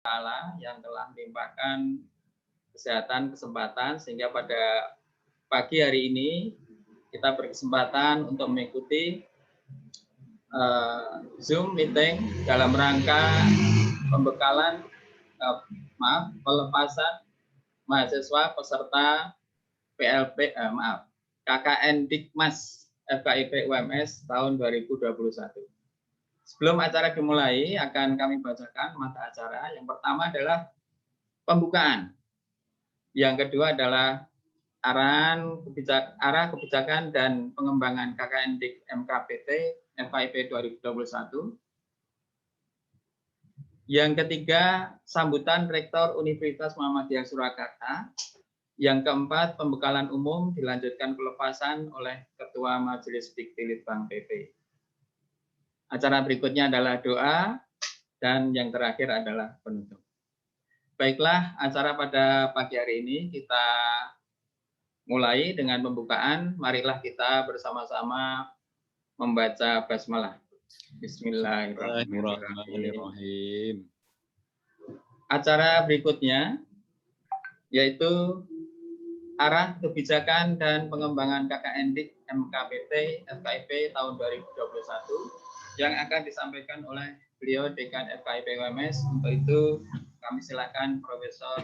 Ta'ala yang telah melimpahkan kesehatan, kesempatan, sehingga pada pagi hari ini kita berkesempatan untuk mengikuti Zoom meeting dalam rangka pembekalan, pelepasan mahasiswa peserta KKN Dikmas FKIP UMS tahun 2021. Sebelum acara dimulai, akan kami bacakan mata acara. Yang pertama adalah pembukaan. Yang kedua adalah arah kebijakan dan pengembangan KKN Dik MKPT FKIP 2021. Yang ketiga, sambutan Rektor Universitas Muhammadiyah Surakarta. Yang keempat, pembekalan umum dilanjutkan pelepasan oleh Ketua Majelis Dikti Litbang PP. Acara berikutnya adalah doa, dan yang terakhir adalah penutup. Baiklah, acara pada pagi hari ini kita mulai dengan pembukaan. Marilah kita bersama-sama membaca basmalah. Bismillahirrahmanirrahim. Acara berikutnya yaitu arah kebijakan dan pengembangan KKN Dik MKPT FKIP tahun 2021 yang akan disampaikan oleh beliau Dekan FKIP UMS. Untuk itu kami silakan Profesor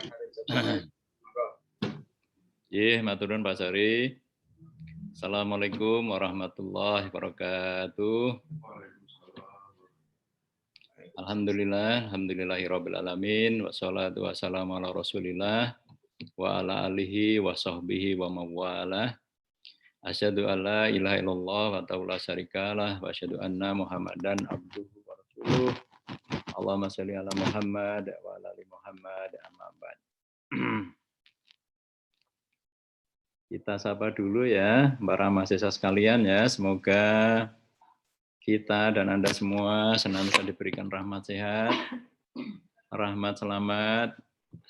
Harun. Matur nuwun Pak Sari. Assalamualaikum warahmatullahi wabarakatuh. Alhamdulillahirabbil alamin, wassalatu wassalamu ala Rasulillah wa ala alihi wa sahbihi wa mawalah. Asyhadu an la ilaha illallah wa ta'ala syarikalah wa asyhadu anna Muhammadan abduhu wa rasuluh. Allahumma shalli ala Muhammad wa ala ali Muhammad, amma ba'd. Kita sapa dulu ya para mahasiswa sekalian ya. Semoga kita dan Anda semua senantiasa diberikan rahmat sehat, rahmat selamat,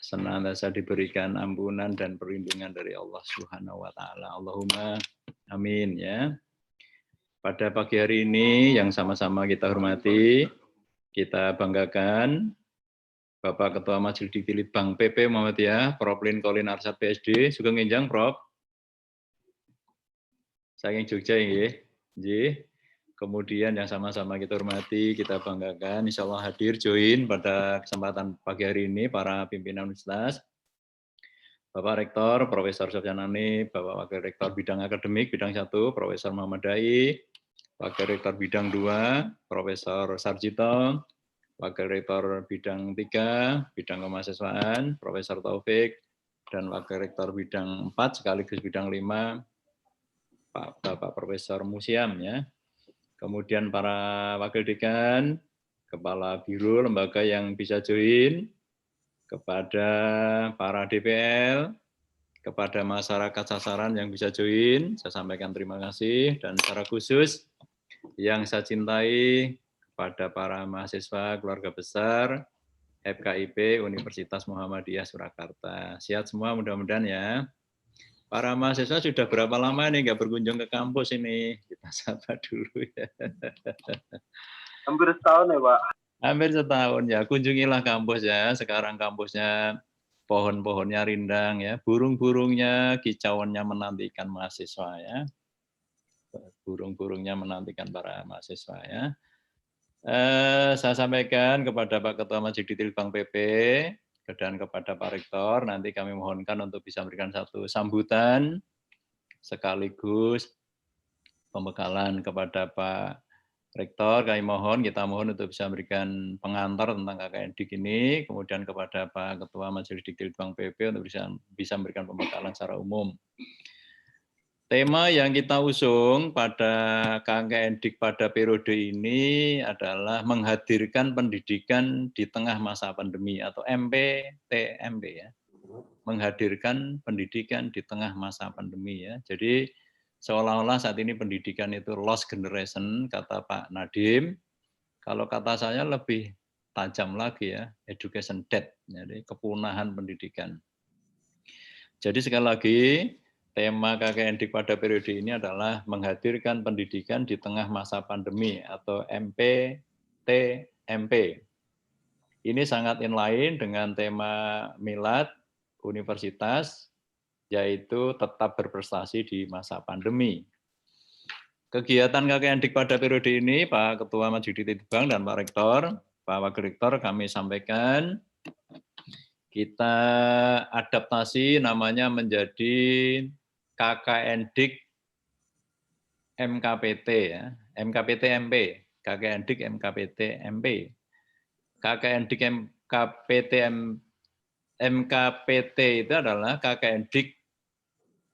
senantiasa diberikan ampunan dan perlindungan dari Allah Subhanahu wa taala. Allahumma amin ya. Pada pagi hari ini yang sama-sama kita hormati, kita banggakan Bapak Ketua Majelis Dikti Litbang PP Muhammadiyah, Prof. Lin Kolin Arsad PSD, Sugeng Nginjang Prof. Saking Jogja nggih. Kemudian yang sama-sama kita hormati, kita banggakan, insya Allah hadir join pada kesempatan pagi hari ini para pimpinan universitas, Bapak Rektor, Profesor Sofyanani, Bapak Wakil Rektor Bidang Akademik, Bidang 1, Profesor Muhammad Dai, Wakil Rektor Bidang 2, Profesor Sarjito, Wakil Rektor Bidang 3, Bidang Kemahasiswaan, Profesor Taufik, dan Wakil Rektor Bidang 4, sekaligus Bidang 5, Bapak Profesor Musiam ya. Kemudian para wakil dekan, kepala biro lembaga yang bisa join, kepada para DPL, kepada masyarakat sasaran yang bisa join, saya sampaikan terima kasih, dan secara khusus yang saya cintai kepada para mahasiswa keluarga besar FKIP Universitas Muhammadiyah Surakarta. Sehat semua mudah-mudahan ya. Para mahasiswa sudah berapa lama nih nggak berkunjung ke kampus ini? Kita sapa dulu ya. Hampir setahun ya Pak? Hampir setahun ya, kunjungilah kampus ya. Sekarang kampusnya pohon-pohonnya rindang ya, burung-burungnya, kicauannya menantikan mahasiswa ya. Burung-burungnya menantikan para mahasiswa ya. Saya sampaikan kepada Pak Ketua Majelis Dikti Litbang PP, dan kepada Pak Rektor, nanti kami mohonkan untuk bisa memberikan satu sambutan sekaligus pembekalan kepada Pak Rektor. Kita mohon untuk bisa memberikan pengantar tentang KKN Dik ini, kemudian kepada Pak Ketua Majelis Dikti Litbang PP untuk bisa memberikan pembekalan secara umum. Tema yang kita usung pada KKN Dik pada periode ini adalah menghadirkan pendidikan di tengah masa pandemi atau MPTMP ya. Menghadirkan pendidikan di tengah masa pandemi ya. Jadi seolah-olah saat ini pendidikan itu lost generation kata Pak Nadiem. Kalau kata saya lebih tajam lagi ya, education debt, jadi kepunahan pendidikan. Jadi sekali lagi tema KKN Dik pada periode ini adalah menghadirkan pendidikan di tengah masa pandemi atau MPTMP. Ini sangat inline dengan tema Milad Universitas, yaitu tetap berprestasi di masa pandemi. Kegiatan KKN Dik pada periode ini, Pak Ketua Majelis Titbang dan Pak Rektor, Pak Wakil Rektor kami sampaikan, kita adaptasi namanya menjadi KKN Dik MKPT ya, MKPT MP, KKN Dik MKPT MP. KKN Dik MKPT itu adalah KKN Dik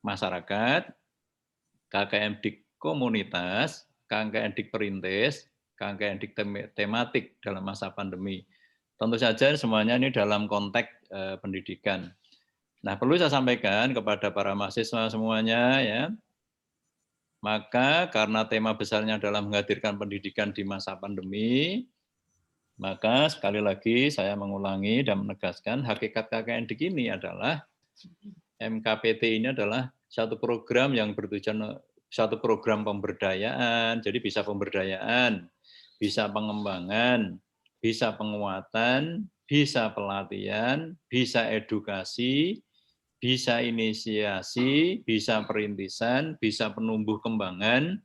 masyarakat, KKN Dik komunitas, KKN Dik perintis, KKN Dik tematik dalam masa pandemi. Tentu saja semuanya ini dalam konteks pendidikan. Nah, perlu saya sampaikan kepada para mahasiswa semuanya ya. Maka karena tema besarnya adalah menghadirkan pendidikan di masa pandemi, maka sekali lagi saya mengulangi dan menegaskan hakikat KKN Dik ini adalah MKPT ini adalah satu program yang bertujuan satu program pemberdayaan, jadi bisa pemberdayaan, bisa pengembangan, bisa penguatan, bisa pelatihan, bisa edukasi, bisa inisiasi, bisa perintisan, bisa penumbuh kembangan,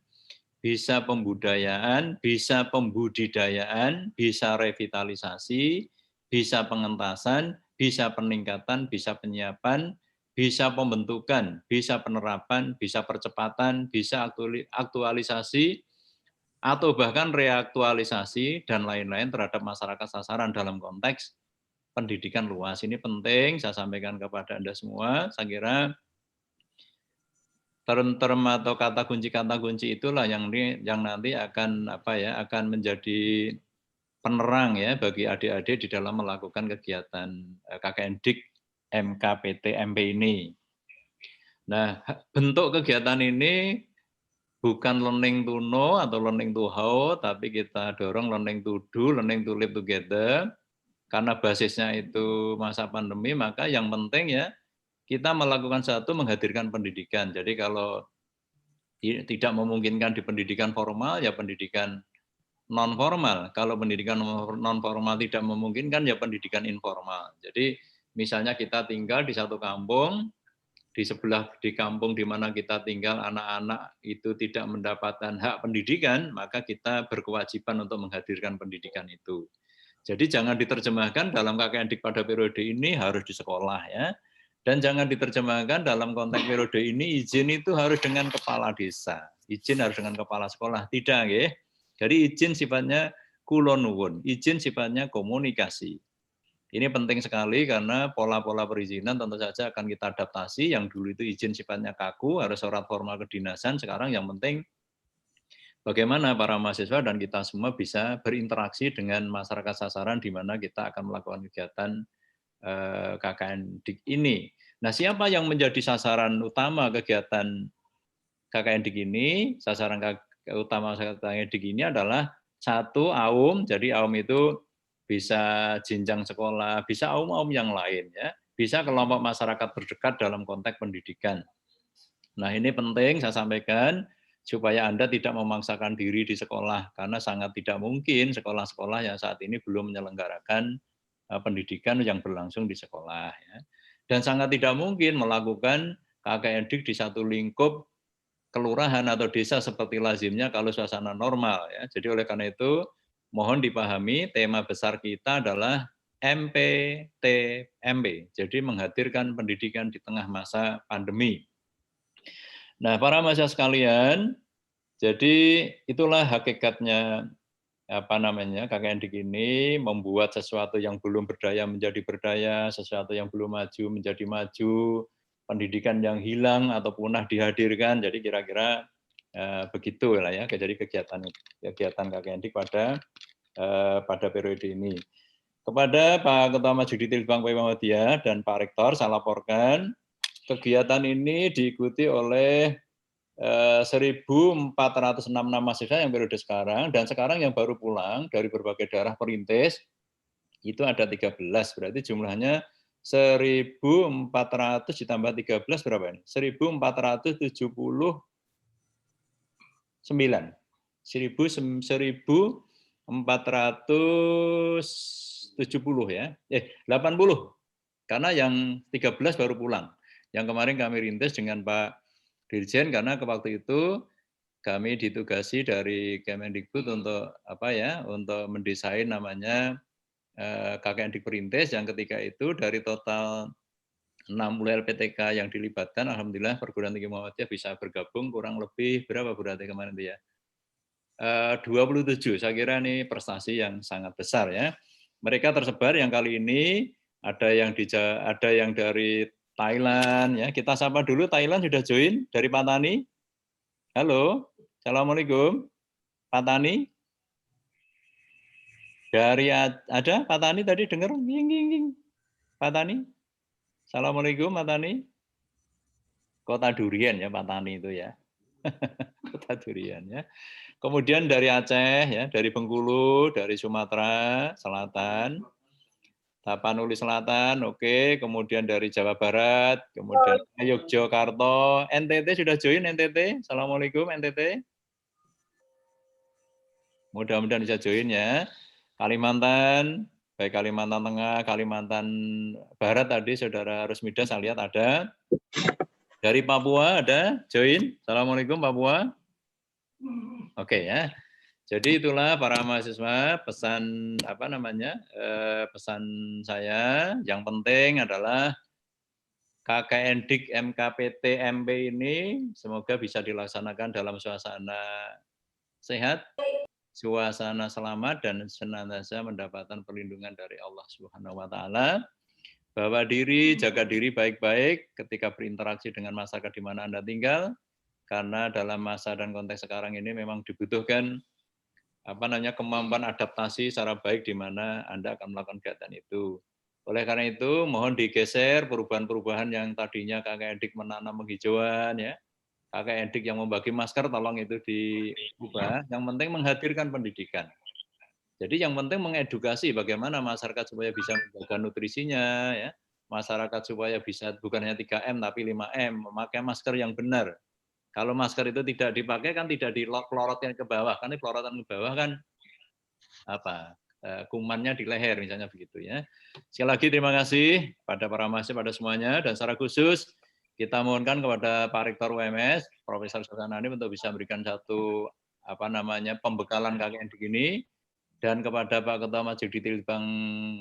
bisa pembudayaan, bisa pembudidayaan, bisa revitalisasi, bisa pengentasan, bisa peningkatan, bisa penyiapan, bisa pembentukan, bisa penerapan, bisa percepatan, bisa aktualisasi, atau bahkan reaktualisasi dan lain-lain terhadap masyarakat sasaran dalam konteks pendidikan luas. Ini penting saya sampaikan kepada Anda semua. Saya kira term-term atau kata kunci itulah yang nanti akan akan menjadi penerang ya bagi adik-adik di dalam melakukan kegiatan KKN Dik MKPT MP ini. Nah, bentuk kegiatan ini bukan learning to know atau learning to how, tapi kita dorong learning to do, learning to live together. Karena basisnya itu masa pandemi, maka yang penting ya kita melakukan satu menghadirkan pendidikan. Jadi kalau tidak memungkinkan di pendidikan formal, ya pendidikan non formal. Kalau pendidikan non formal tidak memungkinkan, ya pendidikan informal. Jadi misalnya kita tinggal di satu kampung, di kampung di mana kita tinggal anak-anak itu tidak mendapatkan hak pendidikan, maka kita berkewajiban untuk menghadirkan pendidikan itu. Jadi jangan diterjemahkan dalam KKN Dik pada periode ini harus di sekolah ya. Dan jangan diterjemahkan dalam konteks periode ini izin itu harus dengan kepala desa. Izin harus dengan kepala sekolah. Tidak ya. Jadi izin sifatnya kulon nuwun, izin sifatnya komunikasi. Ini penting sekali karena pola-pola perizinan tentu saja akan kita adaptasi. Yang dulu itu izin sifatnya kaku, harus surat formal kedinasan. Sekarang yang penting bagaimana para mahasiswa dan kita semua bisa berinteraksi dengan masyarakat sasaran di mana kita akan melakukan kegiatan KKN Dik ini. Nah, siapa yang menjadi sasaran utama kegiatan KKN Dik ini? Sasaran utama KKN Dik ini adalah satu AUM, jadi AUM itu bisa jenjang sekolah, bisa AUM-AUM yang lain ya, bisa kelompok masyarakat terdekat dalam konteks pendidikan. Nah, ini penting saya sampaikan supaya Anda tidak memaksakan diri di sekolah, karena sangat tidak mungkin sekolah-sekolah yang saat ini belum menyelenggarakan pendidikan yang berlangsung di sekolah. Ya. Dan sangat tidak mungkin melakukan KKN Dik di satu lingkup kelurahan atau desa seperti lazimnya kalau suasana normal. Ya. Jadi oleh karena itu, mohon dipahami tema besar kita adalah MPTMP, jadi menghadirkan pendidikan di tengah masa pandemi. Nah, para mahasiswa sekalian, jadi itulah hakikatnya KKN Dik ini membuat sesuatu yang belum berdaya menjadi berdaya, sesuatu yang belum maju menjadi maju, pendidikan yang hilang atau punah dihadirkan. Jadi kira-kira begitulah ya. Jadi kegiatan KKN Dik pada periode ini. Kepada Pak Ketua Majelis Titbang PW Muhammadiyah dan Pak Rektor, saya laporkan kegiatan ini diikuti oleh 1.406 mahasiswa yang periode sekarang, dan sekarang yang baru pulang dari berbagai daerah perintis, itu ada 13, berarti jumlahnya 1.400 ditambah 13 berapa ini? 1.479. 1.479 ya. 80. Karena yang 13 baru pulang. Yang kemarin kami rintis dengan Pak Dirjen karena ke waktu itu kami ditugasi dari Kemendikbud untuk untuk mendesain namanya KKN Dikperintis. Yang ketiga itu dari total 60 LPTK yang dilibatkan, alhamdulillah perguruan tinggi Muhammadiyah bisa bergabung kurang lebih berapa berarti kemarin itu ya? 27. Saya kira ini prestasi yang sangat besar ya. Mereka tersebar yang kali ini ada yang dari Thailand ya. Kita sapa dulu Thailand sudah join dari Pak Tani. Halo. Assalamualaikum. Pak Tani. Dari ada Pak Tani tadi dengar ging. Pak Tani. Assalamualaikum Pak Tani. Kota Durian ya Pak Tani itu ya. Kota Durian ya. Kemudian dari Aceh ya, dari Bengkulu, dari Sumatera Selatan, Tapanuli Selatan, oke. Kemudian dari Jawa Barat, kemudian Yogyakarta, NTT sudah join NTT. Assalamualaikum NTT. Mudah-mudahan bisa join ya. Kalimantan, baik Kalimantan Tengah, Kalimantan Barat tadi Saudara Rusmida saya lihat ada. Dari Papua ada join. Assalamualaikum Papua. Oke ya. Jadi itulah para mahasiswa pesan pesan saya yang penting adalah KKN Dik MKPT MP ini semoga bisa dilaksanakan dalam suasana sehat, suasana selamat dan senantiasa mendapatkan perlindungan dari Allah Subhanahu wa taala. Bawa diri, jaga diri baik-baik ketika berinteraksi dengan masyarakat di mana Anda tinggal karena dalam masa dan konteks sekarang ini memang dibutuhkan kemampuan adaptasi secara baik di mana Anda akan melakukan kegiatan itu. Oleh karena itu, mohon digeser perubahan-perubahan yang tadinya KKN Dik menanam penghijauan, ya, KKN Dik yang membagi masker, tolong itu diubah. Yang penting menghadirkan pendidikan. Jadi yang penting mengedukasi bagaimana masyarakat supaya bisa menjaga nutrisinya, ya, masyarakat supaya bisa bukan hanya 3M tapi 5M, memakai masker yang benar. Kalau masker itu tidak dipakai kan tidak dipelorotkan ke bawah, karena pelorotan ke bawah kan kumannya di leher misalnya begitu ya. Sekali lagi terima kasih pada para mahasiswa pada semuanya dan secara khusus kita mohonkan kepada Pak Rektor UMS Profesor Sultan Hanif untuk bisa memberikan satu pembekalan KKN Dik ini dan kepada Pak Ketua Majelis Dikti Bank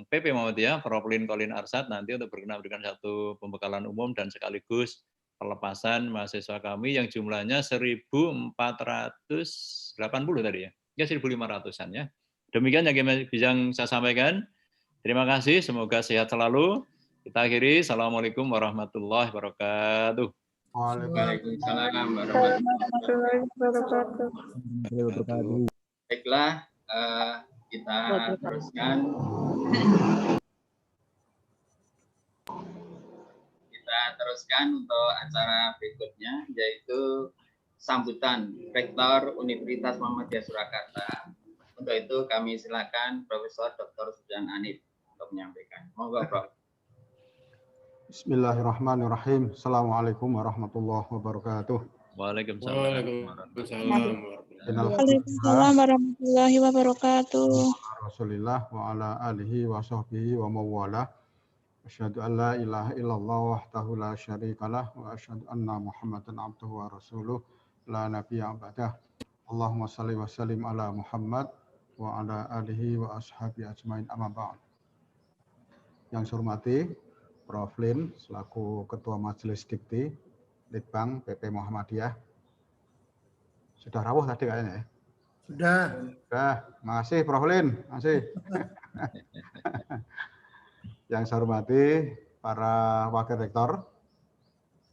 PP Muhammadiyah Prof. Colin Arsad nanti untuk berkenan memberikan satu pembekalan umum dan sekaligus pelepasan mahasiswa kami yang jumlahnya 1.480 tadi ya. Ya 1.500-an ya. Demikian yang bisa saya sampaikan. Terima kasih, semoga sehat selalu. Kita akhiri. Assalamualaikum warahmatullahi wabarakatuh. Waalaikumsalam warahmatullahi wabarakatuh. Baiklah, kita teruskan. Kita teruskan untuk acara berikutnya, yaitu sambutan Rektor Universitas Muhammadiyah Surakarta. Untuk itu kami silakan Profesor Dr. Sultan Hanif untuk menyampaikan. Monggo, Prof. Bismillahirrahmanirrahim. Assalamualaikum warahmatullahi wabarakatuh. Waalaikumsalam warahmatullahi wabarakatuh. Rasulillah wa ala alihi wa sahbihi wa mawala. Asyhadu an la ilaha illallah wahdahu la syarikalah wa asyhadu anna Muhammadan abduhu wa rasuluh la nabiyya ba'dah. Allahumma shalli wa sallim ala Muhammad wa ala alihi wa ashabi ajmain amma ba'd. Yang saya hormati Prof. Lin selaku Ketua Majelis Dikti Litbang PP Muhammadiyah. Sudah rawuh tadi kayaknya ya? Sudah. Makasih Prof. Lin. Makasih. Yang saya hormati para Wakil Rektor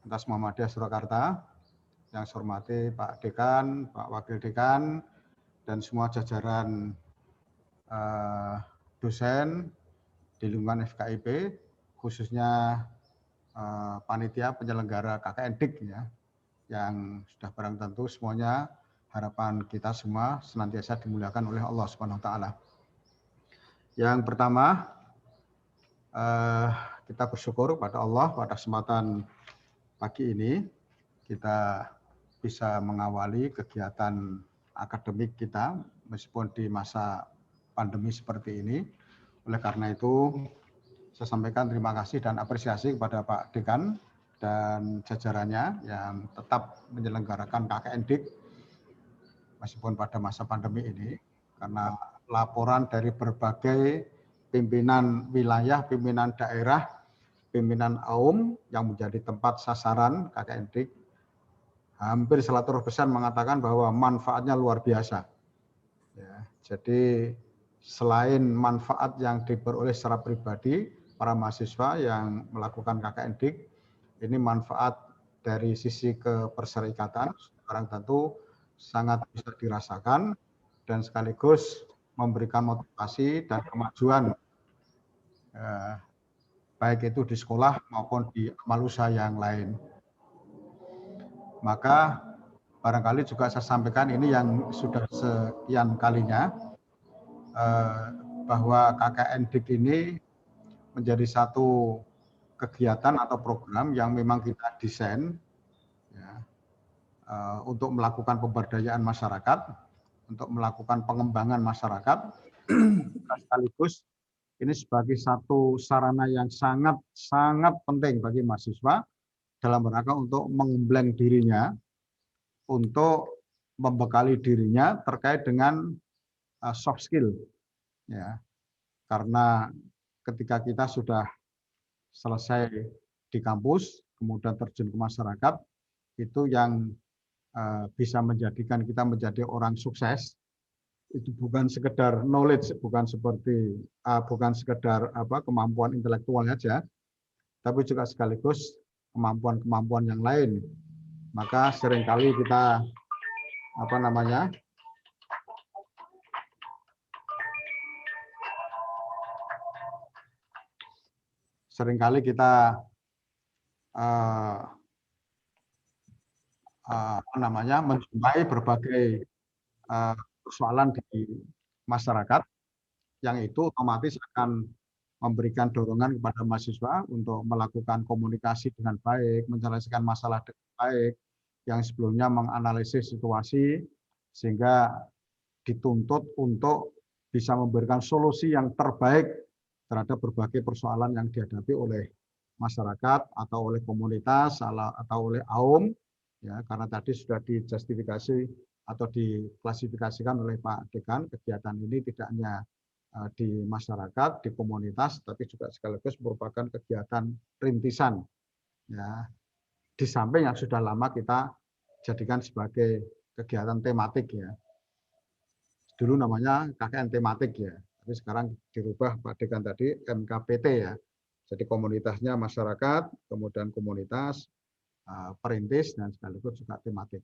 Universitas Muhammadiyah Surakarta, yang saya hormati Pak Dekan, Pak Wakil Dekan, dan semua jajaran dosen di lingkungan FKIP, khususnya panitia penyelenggara KKN Dik ya, yang sudah barang tentu semuanya harapan kita semua senantiasa dimuliakan oleh Allah Subhanahu wa taala. Yang pertama, kita bersyukur pada Allah pada kesempatan pagi ini kita bisa mengawali kegiatan akademik kita meskipun di masa pandemi seperti ini Oleh karena itu, saya sampaikan terima kasih dan apresiasi kepada Pak Dekan dan jajarannya yang tetap menyelenggarakan KKN-DIK meskipun pada masa pandemi ini, karena laporan dari berbagai pimpinan wilayah, pimpinan daerah, pimpinan AUM yang menjadi tempat sasaran KKN-DIK, hampir 100% mengatakan bahwa manfaatnya luar biasa. Ya, jadi selain manfaat yang diperoleh secara pribadi, para mahasiswa yang melakukan KKN-DIK, ini manfaat dari sisi keperserikatan, sekarang tentu sangat bisa dirasakan dan sekaligus memberikan motivasi dan kemajuan, baik itu di sekolah maupun di amal usaha yang lain. Maka barangkali juga saya sampaikan ini yang sudah sekian kalinya, bahwa KKN-DIK ini menjadi satu kegiatan atau program yang memang kita desain ya, untuk melakukan pemberdayaan masyarakat, untuk melakukan pengembangan masyarakat, sekaligus ini sebagai satu sarana yang sangat penting bagi mahasiswa dalam rangka untuk mengembleng dirinya, untuk membekali dirinya terkait dengan soft skill, ya. Karena ketika kita sudah selesai di kampus, kemudian terjun ke masyarakat, itu yang bisa menjadikan kita menjadi orang sukses. Itu bukan sekedar knowledge, bukan sekedar kemampuan intelektual saja, tapi juga sekaligus kemampuan-kemampuan yang lain. Maka seringkali kita menjumpai berbagai persoalan di masyarakat yang itu otomatis akan memberikan dorongan kepada mahasiswa untuk melakukan komunikasi dengan baik, menyelesaikan masalah dengan baik, yang sebelumnya menganalisis situasi sehingga dituntut untuk bisa memberikan solusi yang terbaik terhadap berbagai persoalan yang dihadapi oleh masyarakat atau oleh komunitas atau oleh AUM, ya, karena tadi sudah dijustifikasi atau diklasifikasikan oleh Pak Dekan, kegiatan ini tidak hanya di masyarakat, di komunitas, tapi juga sekaligus merupakan kegiatan rintisan, ya, di samping yang sudah lama kita jadikan sebagai kegiatan tematik, ya. Dulu namanya KKN tematik, ya, tapi sekarang dirubah Pak Dekan tadi MKPT, ya. Jadi komunitasnya masyarakat, kemudian komunitas perintis dan sekaligus juga tematik.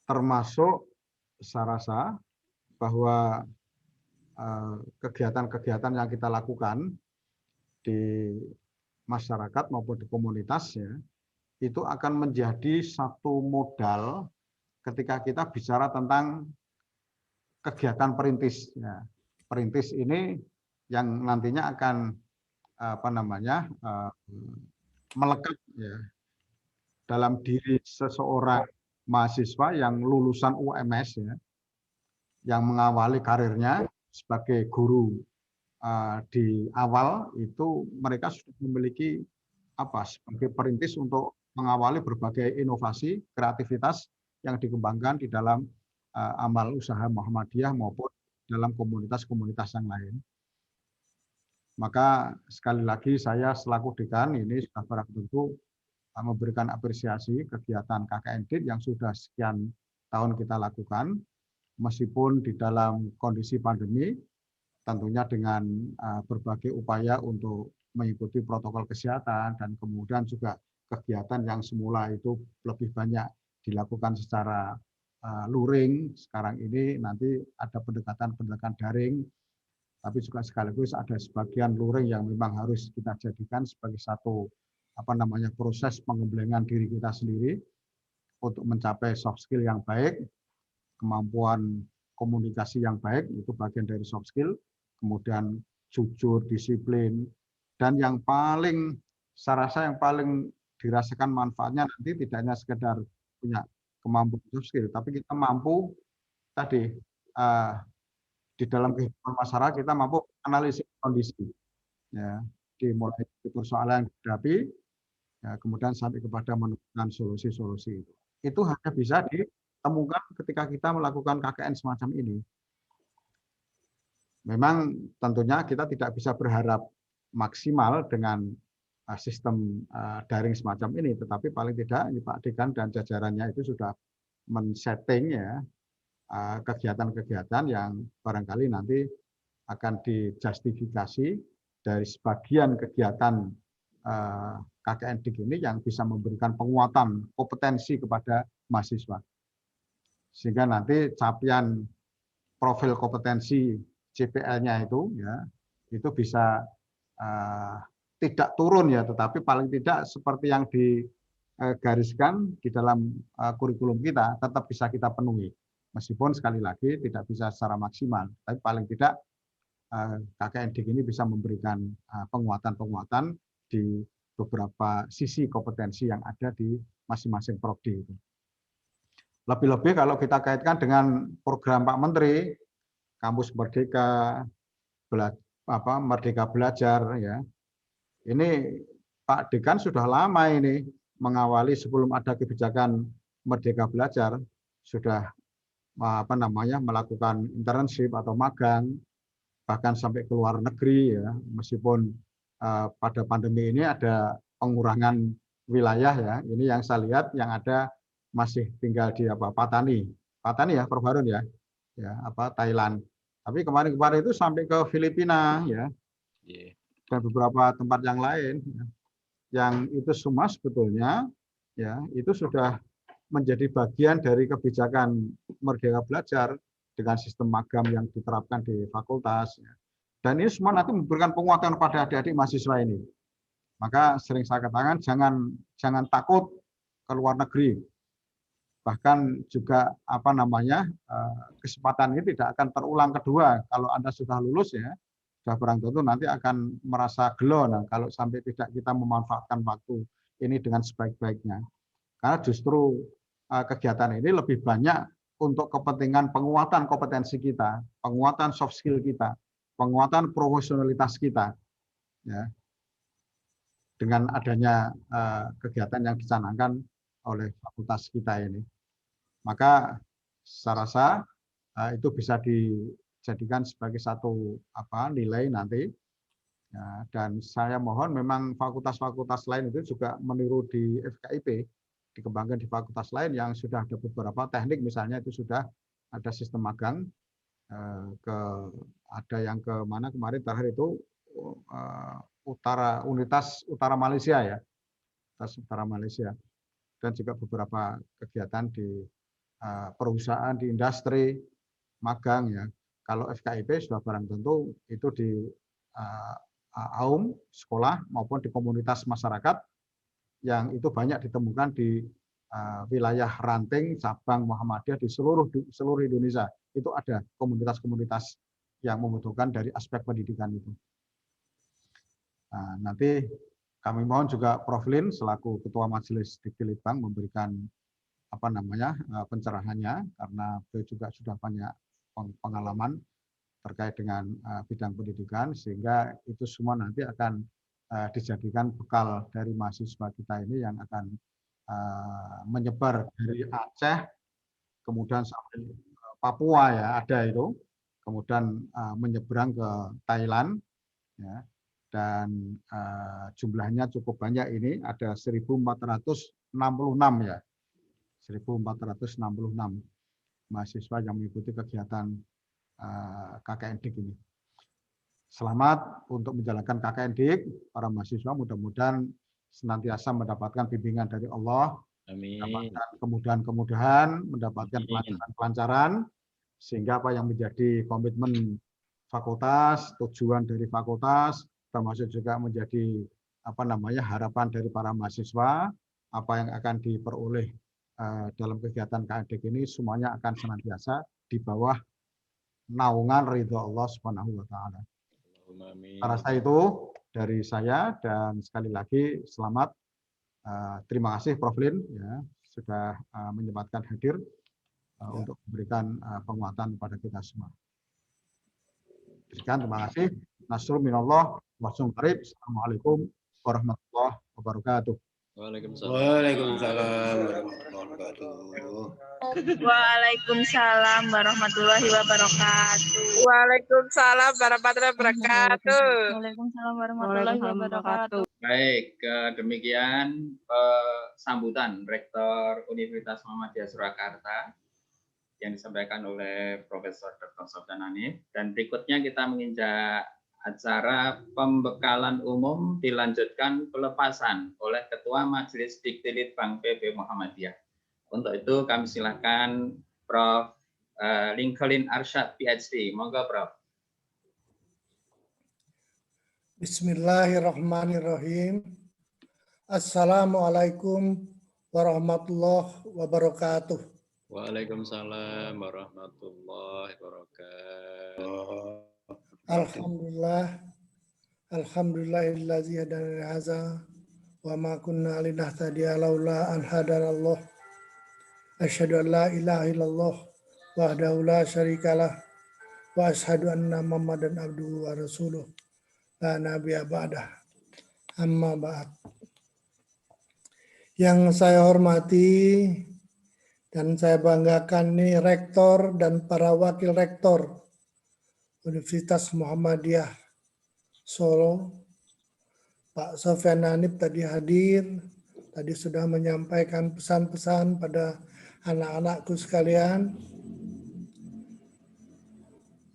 Termasuk saya rasa bahwa kegiatan-kegiatan yang kita lakukan di masyarakat maupun di komunitas, ya, itu akan menjadi satu modal ketika kita bicara tentang kegiatan perintis. Ya. Perintis ini yang nantinya akan melekat, ya, dalam diri seseorang mahasiswa yang lulusan UMS, ya, yang mengawali karirnya sebagai guru di awal itu mereka sudah memiliki sebagai perintis untuk mengawali berbagai inovasi, kreativitas yang dikembangkan di dalam amal usaha Muhammadiyah maupun dalam komunitas-komunitas yang lain. Maka sekali lagi saya selaku dekan ini sudah barang tentu memberikan apresiasi kegiatan KKN-DIK yang sudah sekian tahun kita lakukan, meskipun di dalam kondisi pandemi, tentunya dengan berbagai upaya untuk mengikuti protokol kesehatan dan kemudian juga kegiatan yang semula itu lebih banyak dilakukan secara luring, sekarang ini nanti ada pendekatan-pendekatan daring, tapi juga sekaligus ada sebagian luring yang memang harus kita jadikan sebagai satu proses pengemblengan diri kita sendiri untuk mencapai soft skill yang baik, kemampuan komunikasi yang baik, itu bagian dari soft skill, kemudian jujur, disiplin, dan yang paling, saya rasa yang paling dirasakan manfaatnya nanti tidak hanya sekedar punya kemampuan soft skill, tapi kita mampu tadi di dalam kehidupan masyarakat kita mampu analisis kondisi, ya, dimulai dari persoalan yang dihadapi, ya, kemudian sampai kepada menemukan solusi-solusi itu. Itu hanya bisa ditemukan ketika kita melakukan KKN semacam ini. Memang tentunya kita tidak bisa berharap maksimal dengan sistem daring semacam ini, tetapi paling tidak Pak Dekan dan jajarannya itu sudah men-setting ya kegiatan-kegiatan yang barangkali nanti akan dijustifikasi dari sebagian kegiatan KKN DIK ini yang bisa memberikan penguatan kompetensi kepada mahasiswa. Sehingga nanti capaian profil kompetensi CPL-nya itu ya itu bisa tidak turun ya, tetapi paling tidak seperti yang digariskan di dalam kurikulum kita tetap bisa kita penuhi. Meskipun sekali lagi tidak bisa secara maksimal, tapi paling tidak KKN DIK ini bisa memberikan penguatan-penguatan di beberapa sisi kompetensi yang ada di masing-masing prodi itu. Lebih-lebih kalau kita kaitkan dengan program Pak Menteri, Kampus Merdeka, Merdeka Belajar, ya. Ini Pak Dekan sudah lama ini mengawali sebelum ada kebijakan Merdeka Belajar, sudah melakukan internship atau magang, bahkan sampai ke luar negeri ya, meskipun pada pandemi ini ada pengurangan wilayah ya. Ini yang saya lihat yang ada masih tinggal di Patani ya, Perbarun ya, Thailand. Tapi kemarin-kemarin itu sampai ke Filipina ya, dan beberapa tempat yang lain, ya. Yang itu semua sebetulnya ya itu sudah menjadi bagian dari kebijakan Merdeka Belajar dengan sistem magang yang diterapkan di fakultas. Ya. Dan ini semua nanti memberikan penguatan pada adik-adik mahasiswa ini. Maka sering saya katakan jangan takut ke luar negeri. Bahkan juga kesempatan ini tidak akan terulang kedua. Kalau Anda sudah lulus ya, sudah barang tentu nanti akan merasa gelo. Nah, kalau sampai tidak kita memanfaatkan waktu ini dengan sebaik-baiknya. Karena justru kegiatan ini lebih banyak untuk kepentingan penguatan kompetensi kita, penguatan soft skill kita, penguatan profesionalitas kita. Ya. Dengan adanya kegiatan yang dicanangkan oleh fakultas kita ini. Maka saya rasa itu bisa dijadikan sebagai satu nilai nanti. Ya, dan saya mohon memang fakultas-fakultas lain itu juga meniru di FKIP, dikembangkan di fakultas lain yang sudah ada beberapa teknik, misalnya itu sudah ada sistem magang, ada yang ke mana kemarin terakhir itu Universitas Utara Malaysia ya, Universitas Utara Malaysia, dan juga beberapa kegiatan di perusahaan, di industri magang ya. Kalau FKIP sudah barang tentu itu di AUM sekolah maupun di komunitas masyarakat yang itu banyak ditemukan di wilayah ranting cabang Muhammadiyah di seluruh Indonesia. Itu ada komunitas-komunitas yang membutuhkan dari aspek pendidikan itu. Nah, nanti kami mohon juga Prof. Lin selaku Ketua Majelis Diktilitbang memberikan pencerahannya, karena beliau juga sudah banyak pengalaman terkait dengan bidang pendidikan, sehingga itu semua nanti akan dijadikan bekal dari mahasiswa kita ini yang akan menyebar dari Aceh, kemudian sampai Papua ya ada itu, kemudian menyeberang ke Thailand, ya, dan jumlahnya cukup banyak ini, ada 1.466 ya. 1.466 mahasiswa yang mengikuti kegiatan KKN DIK ini. Selamat untuk menjalankan KKN DIK, para mahasiswa mudah-mudahan senantiasa mendapatkan bimbingan dari Allah, mendapatkan kemudahan-kemudahan, mendapatkan kelancaran, sehingga apa yang menjadi komitmen fakultas, tujuan dari fakultas, termasuk juga menjadi harapan dari para mahasiswa, apa yang akan diperoleh dalam kegiatan KKN DIK ini semuanya akan senantiasa di bawah naungan ridho Allah Subhanahu wa taala. Saya rasa itu dari saya, dan sekali lagi selamat. Terima kasih Prof. Lin ya sudah menyempatkan hadir untuk memberikan penguatan kepada kita semua. Sekian, terima kasih. Nasrul minallah wa qarib. Assalamualaikum warahmatullahi wabarakatuh. Waalaikumsalam. Waalaikumsalam warahmatullahi wabarakatuh. Waalaikumsalam warahmatullahi wabarakatuh. Waalaikumsalam warahmatullahi wabarakatuh. Waalaikumsalam warahmatullahi wabarakatuh. Baik, demikian sambutan Rektor Universitas Muhammadiyah Surakarta yang disampaikan oleh Profesor Dr. Sofyan Hanif. Dan berikutnya kita menginjak acara pembekalan umum dilanjutkan pelepasan oleh Ketua Majelis Diktilit Bank PP Muhammadiyah. Untuk itu kami silakan Prof. Lincoln Arsyad, PhD. Monggo, Prof. Bismillahirrahmanirrahim. Assalamualaikum warahmatullahi wabarakatuh. Waalaikumsalam warahmatullahi wabarakatuh. Alhamdulillahillazi hadana li hadza wa ma kunna linahtadiya laula an hadanallah. Asyhadu an la ilaha illallah wahdahu la syarikalah wa asyhadu anna Muhammadan abduhu wa rasuluh la nabiyya ba'dah. Amma ba'd. Yang saya hormati dan saya banggakan nih rektor dan para wakil rektor Universitas Muhammadiyah Solo. Pak Sofyan Hanif tadi hadir, tadi sudah menyampaikan pesan-pesan pada anak-anakku sekalian.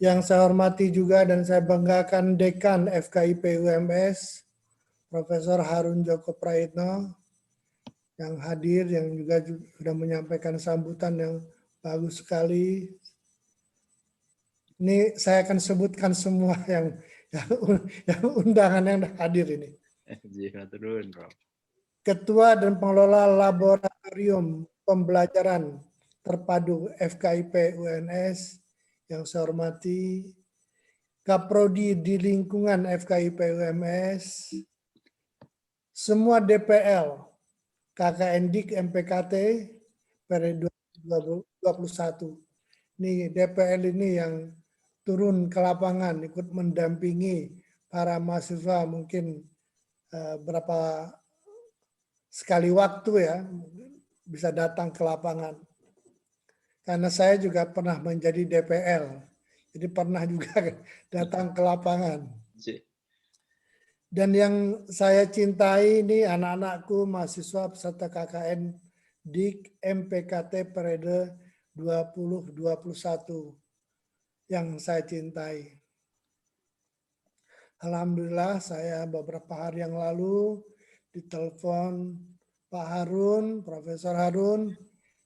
Yang saya hormati juga dan saya banggakan Dekan FKIP UMS, Profesor Harun Joko Praitno, yang hadir, yang juga sudah menyampaikan sambutan yang bagus sekali. Ini saya akan sebutkan semua yang undangan yang hadir ini. Ketua dan pengelola Laboratorium Pembelajaran Terpadu FKIP UNS yang saya hormati, Kaprodi di lingkungan FKIP UMS, semua DPL, KKN Dik MPKT periode 2021. Ini DPL ini yang turun ke lapangan ikut mendampingi para mahasiswa mungkin berapa sekali waktu ya bisa datang ke lapangan. Karena saya juga pernah menjadi DPL, jadi pernah juga datang ke lapangan. Dan yang saya cintai ini anak-anakku mahasiswa peserta KKN Dik MPKT periode 2021 yang saya cintai. Alhamdulillah saya beberapa hari yang lalu ditelepon Pak Harun, Profesor Harun,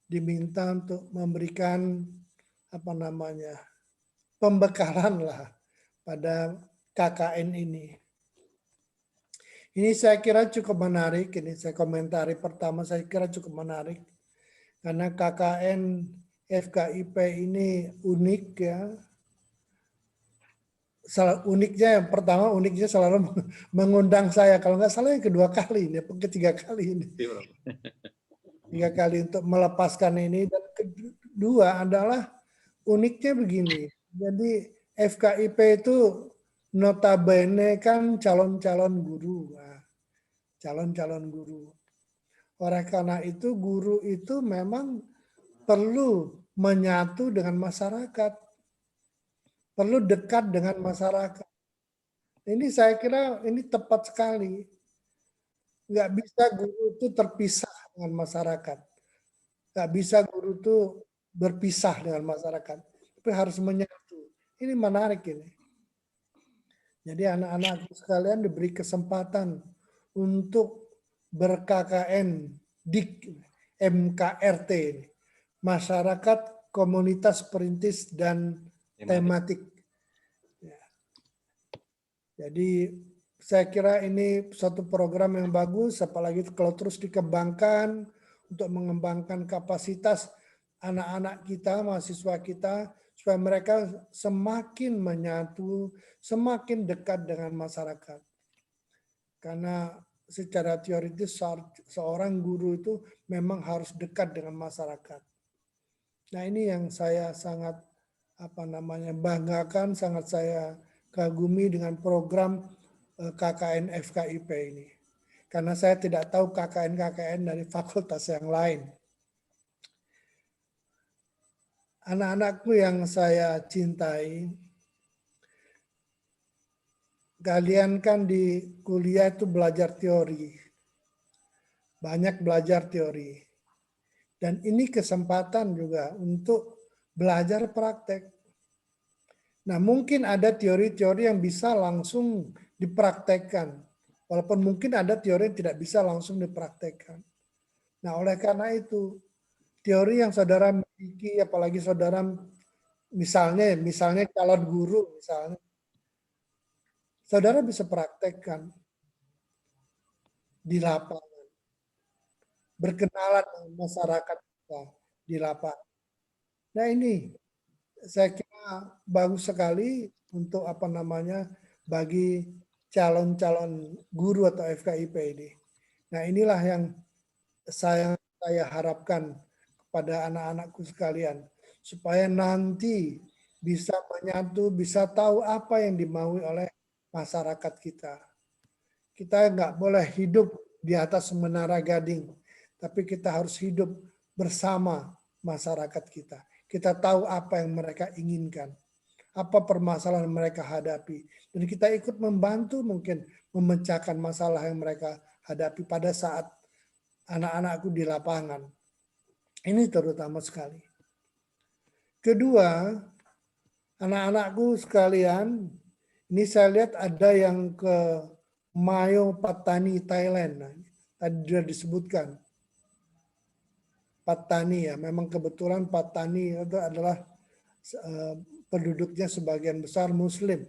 diminta untuk memberikan pembekalan lah pada KKN ini. Ini saya kira cukup menarik, ini saya komentari pertama saya kira cukup menarik karena KKN FKIP ini unik ya. Uniknya yang pertama uniknya selalu mengundang saya, kalau nggak salah yang kedua kali ini, ketiga kali ini. 3 kali untuk melepaskan ini, dan kedua adalah uniknya begini. Jadi FKIP itu notabene kan calon-calon guru. Calon-calon guru. Oleh karena itu guru itu memang perlu menyatu dengan masyarakat. Perlu dekat dengan masyarakat. Ini saya kira ini tepat sekali. Nggak bisa guru itu terpisah dengan masyarakat. Nggak bisa guru itu berpisah dengan masyarakat. Tapi harus menyatu. Ini menarik ini. Jadi anak-anak sekalian diberi kesempatan untuk ber-KKN Dik MKRT ini. Masyarakat, komunitas perintis dan tematik. Ya. Jadi saya kira ini suatu program yang bagus, apalagi kalau terus dikembangkan untuk mengembangkan kapasitas anak-anak kita, mahasiswa kita, supaya mereka semakin menyatu, semakin dekat dengan masyarakat. Karena secara teoritis seorang guru itu memang harus dekat dengan masyarakat. Nah, ini yang saya sangat banggakan, sangat saya kagumi dengan program KKN FKIP ini. Karena saya tidak tahu KKN-KKN dari fakultas yang lain. Anak-anakku yang saya cintai, kalian kan di kuliah itu belajar teori. Banyak belajar teori. Dan ini kesempatan juga untuk belajar praktek. Nah, mungkin ada teori-teori yang bisa langsung dipraktekkan. Walaupun mungkin ada teori yang tidak bisa langsung dipraktekkan. Nah, oleh karena itu, teori yang saudara miliki, apalagi saudara misalnya calon guru misalnya, saudara bisa praktekkan di lapangan. Berkenalan dengan masyarakat kita di lapangan. Nah, ini saya kira bagus sekali untuk bagi calon-calon guru atau FKIP ini. Nah, inilah yang saya harapkan kepada anak-anakku sekalian supaya nanti bisa menyatu, bisa tahu apa yang dimaui oleh masyarakat kita. Kita nggak boleh hidup di atas menara gading, tapi kita harus hidup bersama masyarakat kita. Kita tahu apa yang mereka inginkan, apa permasalahan yang mereka hadapi, dan kita ikut membantu mungkin memecahkan masalah yang mereka hadapi pada saat anak-anakku di lapangan. Ini terutama sekali. Kedua, anak-anakku sekalian, ini saya lihat ada yang ke Mayo Patani, Thailand. Nah, tadi sudah disebutkan. Patani ya, memang kebetulan Patani itu adalah penduduknya sebagian besar Muslim.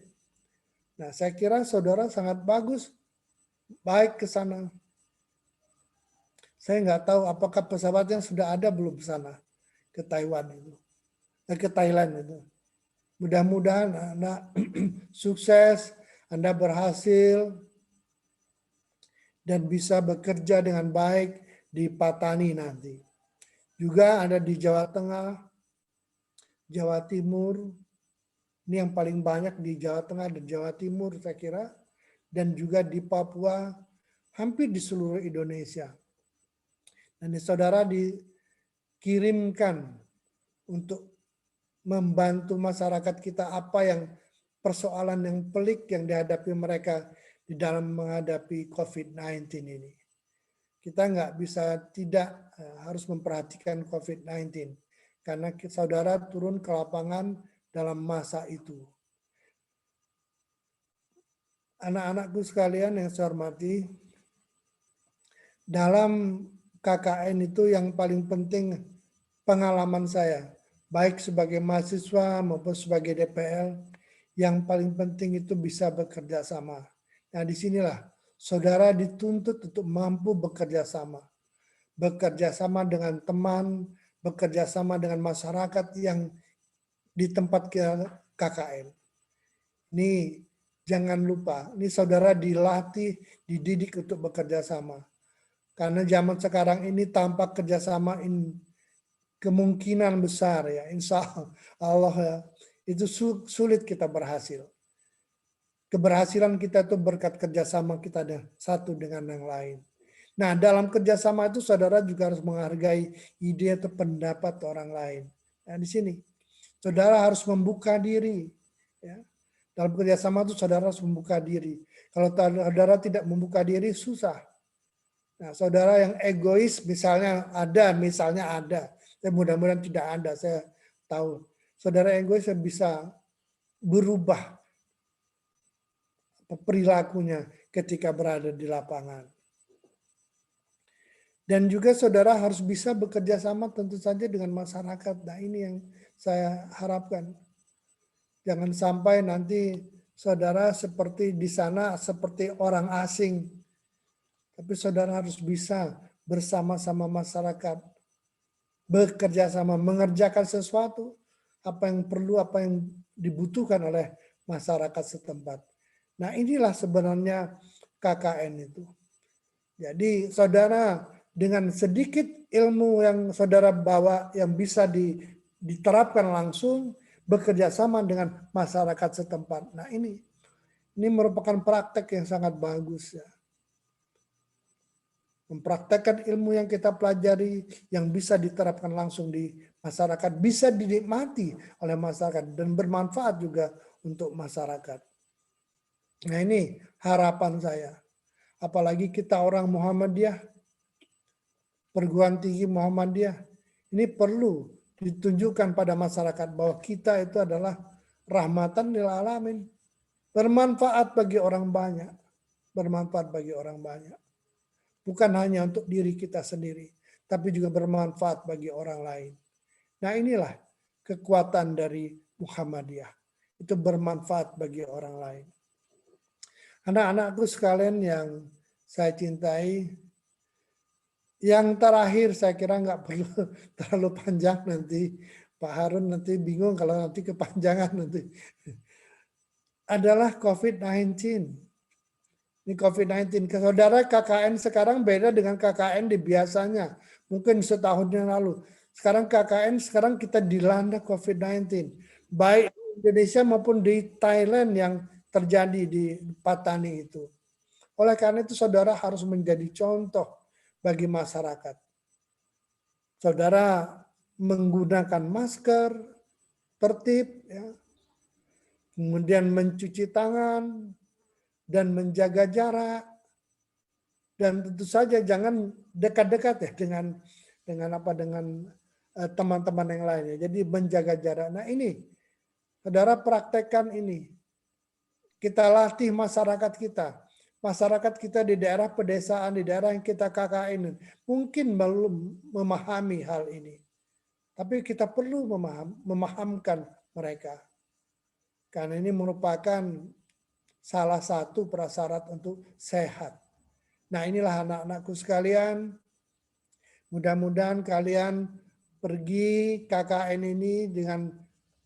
Nah, saya kira saudara sangat bagus, baik ke sana. Saya nggak tahu apakah pesawatnya sudah ada belum ke sana, ke Taiwan itu, ke Thailand itu. Mudah-mudahan Anda sukses, Anda berhasil, dan bisa bekerja dengan baik di Patani nanti. Juga ada di Jawa Tengah, Jawa Timur, ini yang paling banyak di Jawa Tengah dan Jawa Timur saya kira, dan juga di Papua, hampir di seluruh Indonesia. Dan saudara dikirimkan untuk membantu masyarakat kita apa yang persoalan yang pelik yang dihadapi mereka di dalam menghadapi COVID-19 ini. Kita nggak bisa tidak harus memperhatikan COVID-19 karena saudara turun ke lapangan dalam masa itu. Anak-anakku sekalian yang saya hormati, dalam KKN itu yang paling penting pengalaman saya, baik sebagai mahasiswa maupun sebagai DPL, yang paling penting itu bisa bekerja sama. Nah, disinilah saudara dituntut untuk mampu bekerja sama. Bekerja sama dengan teman, bekerja sama dengan masyarakat yang di tempat KKN. Ini jangan lupa, ini saudara dilatih, dididik untuk bekerja sama. Karena zaman sekarang ini tanpa kerjasama ini kemungkinan besar ya, insya Allah ya, itu sulit kita berhasil. Keberhasilan kita itu berkat kerjasama kita satu dengan yang lain. Nah, dalam kerjasama itu saudara juga harus menghargai ide atau pendapat orang lain. Nah, di sini saudara harus membuka diri. Ya. Dalam kerjasama itu saudara harus membuka diri. Kalau saudara tidak membuka diri, susah. Nah, saudara yang egois misalnya ada. Saya mudah-mudahan tidak ada, saya tahu. Saudara egois bisa berubah perilakunya ketika berada di lapangan. Dan juga saudara harus bisa bekerja sama tentu saja dengan masyarakat. Nah, ini yang saya harapkan. Jangan sampai nanti saudara seperti di sana seperti orang asing. Tapi saudara harus bisa bersama-sama masyarakat, bekerja sama, mengerjakan sesuatu, apa yang perlu, apa yang dibutuhkan oleh masyarakat setempat. Nah, inilah sebenarnya KKN itu. Jadi saudara dengan sedikit ilmu yang saudara bawa yang bisa diterapkan langsung, bekerja sama dengan masyarakat setempat. Nah ini merupakan praktek yang sangat bagus ya. Mempraktekkan ilmu yang kita pelajari yang bisa diterapkan langsung di masyarakat, bisa dinikmati oleh masyarakat dan bermanfaat juga untuk masyarakat. Nah ini harapan saya. Apalagi kita orang Muhammadiyah, perguruan tinggi Muhammadiyah, ini perlu ditunjukkan pada masyarakat bahwa kita itu adalah rahmatan lil alamin, bermanfaat bagi orang banyak, bermanfaat bagi orang banyak. Bukan hanya untuk diri kita sendiri, tapi juga bermanfaat bagi orang lain. Nah inilah kekuatan dari Muhammadiyah. Itu bermanfaat bagi orang lain. Anak-anakku sekalian yang saya cintai, yang terakhir saya kira nggak perlu terlalu panjang nanti. Pak Harun nanti bingung kalau nanti kepanjangan nanti. Adalah COVID-19. Ini COVID-19. Saudara, KKN sekarang beda dengan KKN di biasanya. Mungkin setahun yang lalu. Sekarang KKN, sekarang kita dilanda COVID-19. Baik di Indonesia maupun di Thailand yang terjadi di Patani itu. Oleh karena itu saudara harus menjadi contoh bagi masyarakat. Saudara menggunakan masker, tertib, ya. Kemudian mencuci tangan, dan menjaga jarak, dan tentu saja jangan dekat-dekat ya dengan teman-teman yang lainnya. Jadi menjaga jarak. Nah ini, saudara praktekkan ini. Kita latih masyarakat kita. Masyarakat kita di daerah pedesaan, di daerah yang kita KKN, mungkin belum memahami hal ini. Tapi kita perlu memahamkan mereka. Karena ini merupakan salah satu prasyarat untuk sehat. Nah inilah anak-anakku sekalian. Mudah-mudahan kalian pergi KKN ini dengan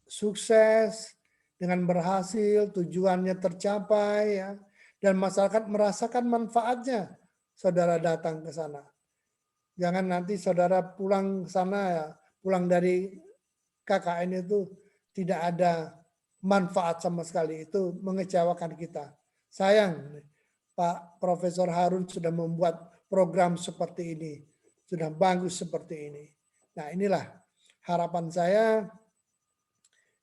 sukses, dengan berhasil, tujuannya tercapai, ya, dan masyarakat merasakan manfaatnya. Saudara datang ke sana. Jangan nanti saudara pulang ke sana, ya, pulang dari KKN itu tidak ada manfaat sama sekali, itu mengecewakan kita. Sayang, Pak Profesor Harun sudah membuat program seperti ini, sudah bagus seperti ini. Nah inilah harapan saya,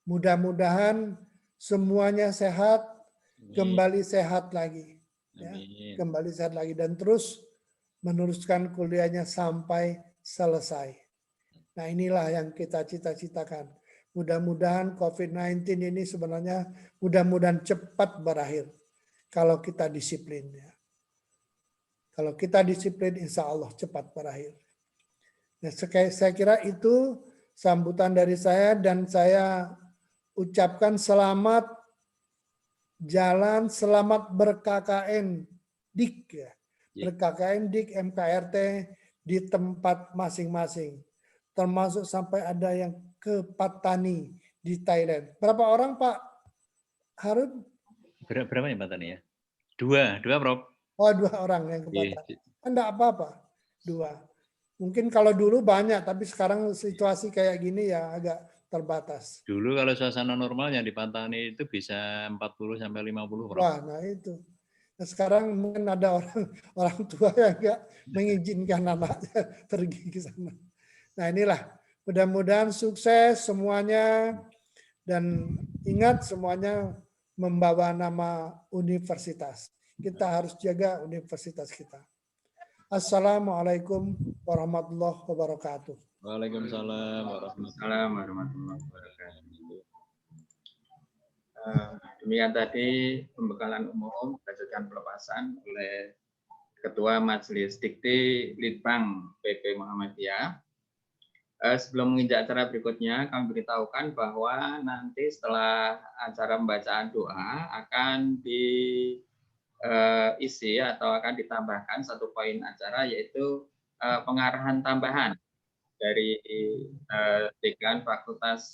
mudah-mudahan semuanya sehat, kembali sehat lagi, ya, kembali sehat lagi dan terus meneruskan kuliahnya sampai selesai. Nah inilah yang kita cita-citakan. Mudah-mudahan COVID-19 ini sebenarnya mudah-mudahan cepat berakhir kalau kita disiplin. Ya. Kalau kita disiplin, insya Allah cepat berakhir. Nah, saya kira itu sambutan dari saya dan saya ucapkan selamat jalan, selamat ber-KKN DIK, ya. Ber-KKN DIK MKRT di tempat masing-masing. Termasuk sampai ada yang ke Patani di Thailand. Berapa orang Pak Harun? Berapa ya Patani ya? Dua Prof. Oh 2 orang yang ke Patani. Enggak apa-apa, 2. Mungkin kalau dulu banyak, tapi sekarang situasi kayak gini ya agak terbatas. Dulu kalau suasana normal yang di Patani itu bisa 40 sampai 50 Prof. Wah, nah itu. Nah, sekarang mungkin ada orang tua yang enggak mengizinkan anaknya pergi ke sana. Nah inilah, mudah-mudahan sukses semuanya dan ingat semuanya membawa nama universitas. Kita harus jaga universitas kita. Assalamualaikum warahmatullahi wabarakatuh. Waalaikumsalam warahmatullahi wabarakatuh. Demikian tadi pembekalan umum berdasarkan pelepasan oleh Ketua Majelis Dikti Litbang PP Muhammadiyah. Sebelum menginjak acara berikutnya, kami beritahukan bahwa nanti setelah acara pembacaan doa akan diisi atau akan ditambahkan satu poin acara, yaitu pengarahan tambahan dari Dekan Fakultas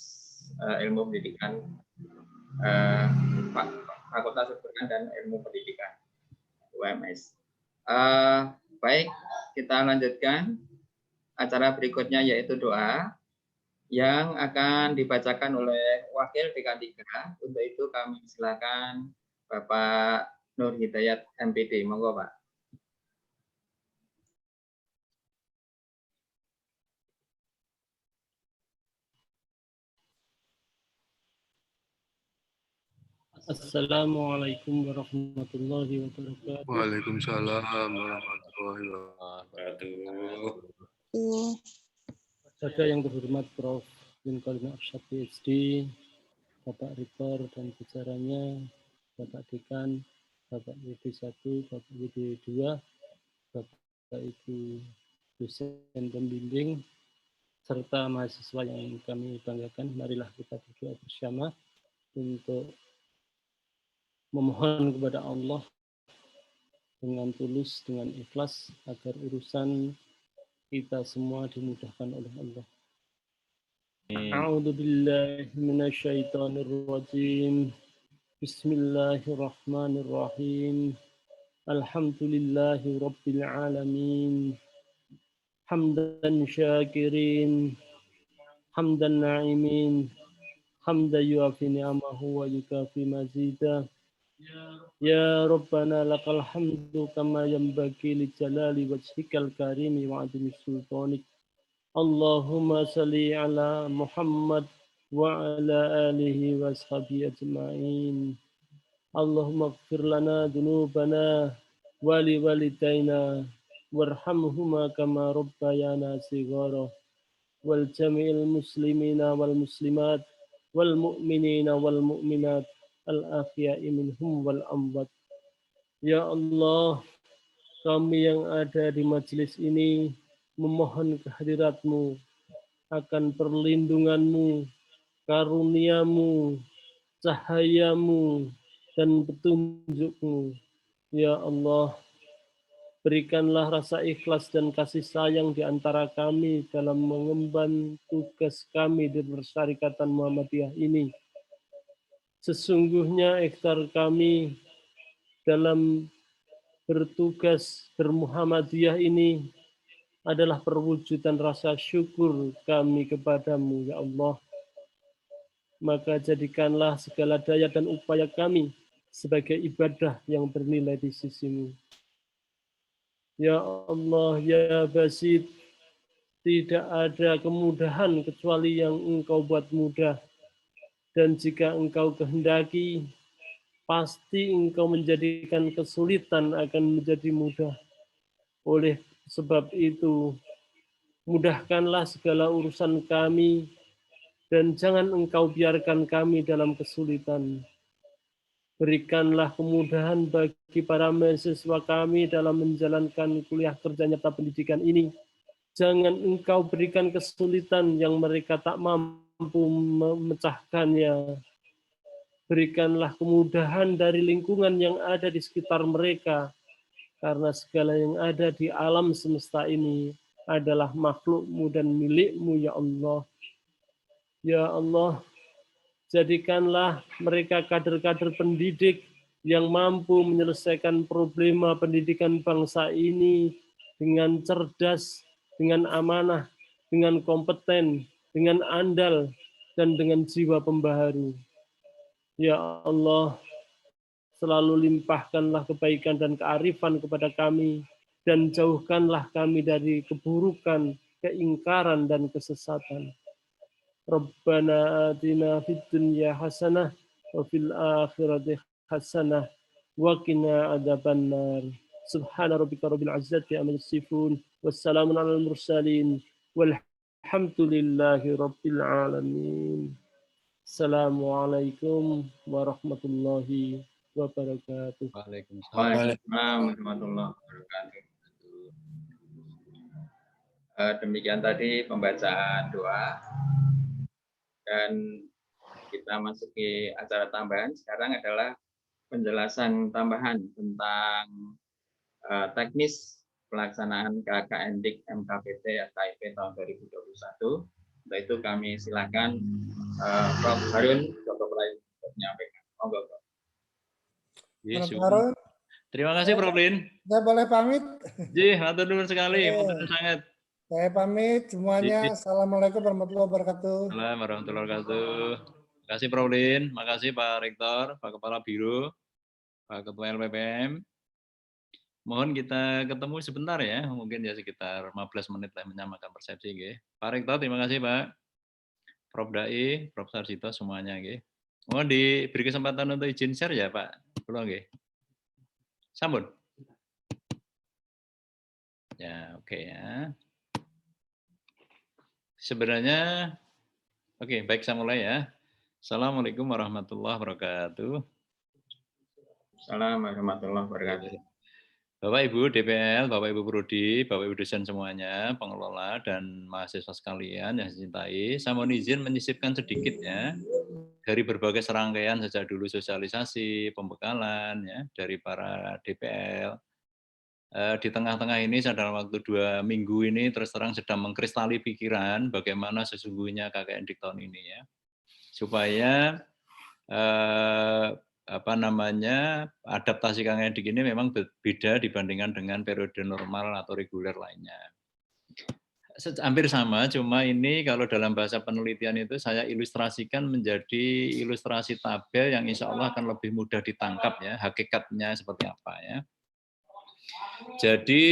Ilmu Pendidikan, Fakultas Kedokteran dan Ilmu Pendidikan UMS. Baik, kita lanjutkan. Acara berikutnya yaitu doa yang akan dibacakan oleh Wakil Dekan 3. Untuk itu kami silakan Bapak Nur Hidayat MPD. Monggo, Pak. Assalamualaikum warahmatullahi wabarakatuh. Waalaikumsalam warahmatullahi wabarakatuh. Saudara yang terhormat Prof. Lincoln Arsyad PhD, Bapak Rektor dan jajarannya, Bapak Dekan, Bapak WD1, Bapak WD2, Bapak Ibu dosen pembimbing, serta mahasiswa yang kami banggakan, marilah kita berdoa bersama untuk memohon kepada Allah dengan tulus, dengan ikhlas, agar urusan kita semua dimudahkan oleh Allah. A'udzu billahi minasyaitonir rajim. Bismillahirrahmanirrahim. Alhamdulillahi rabbil alamin. Hamdan syakirin, hamdan na'imin, hamdan yuafi ni'amahu wa yukafi mazidah. Ya Rabbana lakal hamdu kama yanbaghi li jalali wajhikal karimi wa azimi sultanik. Allahumma salli ala Muhammad wa ala alihi wa ashabihi ajma'in. Allahumma ighfir lana dhunubana wa li walidayna warhamhuma kama rabbayana shighara wal jami'il muslimina wal muslimat wal mu'minina wal mu'minat al-ahya'i minhum wal amwat. Ya Allah, kami yang ada di majelis ini memohon kehadirat-Mu, akan perlindungan-Mu, karunia-Mu, cahaya-Mu, dan petunjuk-Mu. Ya Allah, berikanlah rasa ikhlas dan kasih sayang di antara kami dalam mengemban tugas kami di Persyarikatan Muhammadiyah ini. Sesungguhnya ikhtiar kami dalam bertugas bermuhammadiyah ini adalah perwujudan rasa syukur kami kepadamu, ya Allah. Maka jadikanlah segala daya dan upaya kami sebagai ibadah yang bernilai di sisi-Mu. Ya Allah, ya Basit, tidak ada kemudahan kecuali yang Engkau buat mudah. Dan jika Engkau kehendaki, pasti Engkau menjadikan kesulitan akan menjadi mudah. Oleh sebab itu, mudahkanlah segala urusan kami, dan jangan Engkau biarkan kami dalam kesulitan. Berikanlah kemudahan bagi para mahasiswa kami dalam menjalankan kuliah kerja nyata pendidikan ini. Jangan Engkau berikan kesulitan yang mereka tak mampu memecahkannya. Berikanlah kemudahan dari lingkungan yang ada di sekitar mereka, karena segala yang ada di alam semesta ini adalah makhluk-Mu dan milik-Mu, ya Allah. Ya Allah, jadikanlah mereka kader-kader pendidik yang mampu menyelesaikan problema pendidikan bangsa ini dengan cerdas, dengan amanah, dengan kompeten, dengan andal, dan dengan jiwa pembaharu. Ya Allah, selalu limpahkanlah kebaikan dan kearifan kepada kami, dan jauhkanlah kami dari keburukan, keingkaran, dan kesesatan. Rabbana atina fid dunya hasanah wa fil akhirati hasanah wa qina adzabannar. Subhana rabbika rabbil izzati amma yasifun, wassalamun alal mursalin, walhamdulillahi rabbil alamin. Assalamualaikum warahmatullahi wabarakatuh. Waalaikumsalam warahmatullahi wabarakatuh. Demikian tadi pembacaan doa, dan kita masuki acara tambahan. Sekarang adalah penjelasan tambahan tentang teknis pelaksanaan KKNDIK MKPT KIP tahun 2021. Untuk itu kami silakan Prof. Harun Dr. Prayu untuk menyampaikan. Monggo, Prof. Yes, Harun, terima kasih Prof. Lin. saya boleh pamit? Jih, matur nuwun sekali, matur sangat. Saya pamit semuanya. Assalamualaikum warahmatullahi wabarakatuh. Assalamualaikum warahmatullahi wabarakatuh. Terima kasih Prolin, makasih Pak Rektor, Pak Kepala Biro, Pak Ketua LPPM. Mohon kita ketemu sebentar ya, mungkin ya sekitar 15 menit lah menyamakan persepsi. Nggih. Pak Rektor, terima kasih Pak. Prof. Dai, Prof. Sarjito semuanya. Nggih. Mohon diberi kesempatan untuk izin share ya Pak. Pulang nggih. Sambut. Ya, oke ya. Sebenarnya, oke, baik saya mulai ya. Assalamualaikum warahmatullahi wabarakatuh. Assalamualaikum warahmatullahi wabarakatuh. Bapak Ibu DPL, Bapak Ibu Prodi, Bapak Ibu dosen semuanya, pengelola dan mahasiswa sekalian yang saya cintai, saya mohon izin menyisipkan sedikit ya dari berbagai serangkaian sejak dulu sosialisasi, pembekalan ya dari para DPL. Di tengah-tengah ini saya dalam waktu 2 minggu ini terus terang sedang mengkristali pikiran bagaimana sesungguhnya KKN Dik tahun ini ya, supaya adaptasi KKN Dik ini memang beda dibandingkan dengan periode normal atau reguler lainnya. Hampir sama, cuma ini kalau dalam bahasa penelitian itu saya ilustrasikan menjadi ilustrasi tabel yang insya Allah akan lebih mudah ditangkap ya, hakikatnya seperti apa ya. Jadi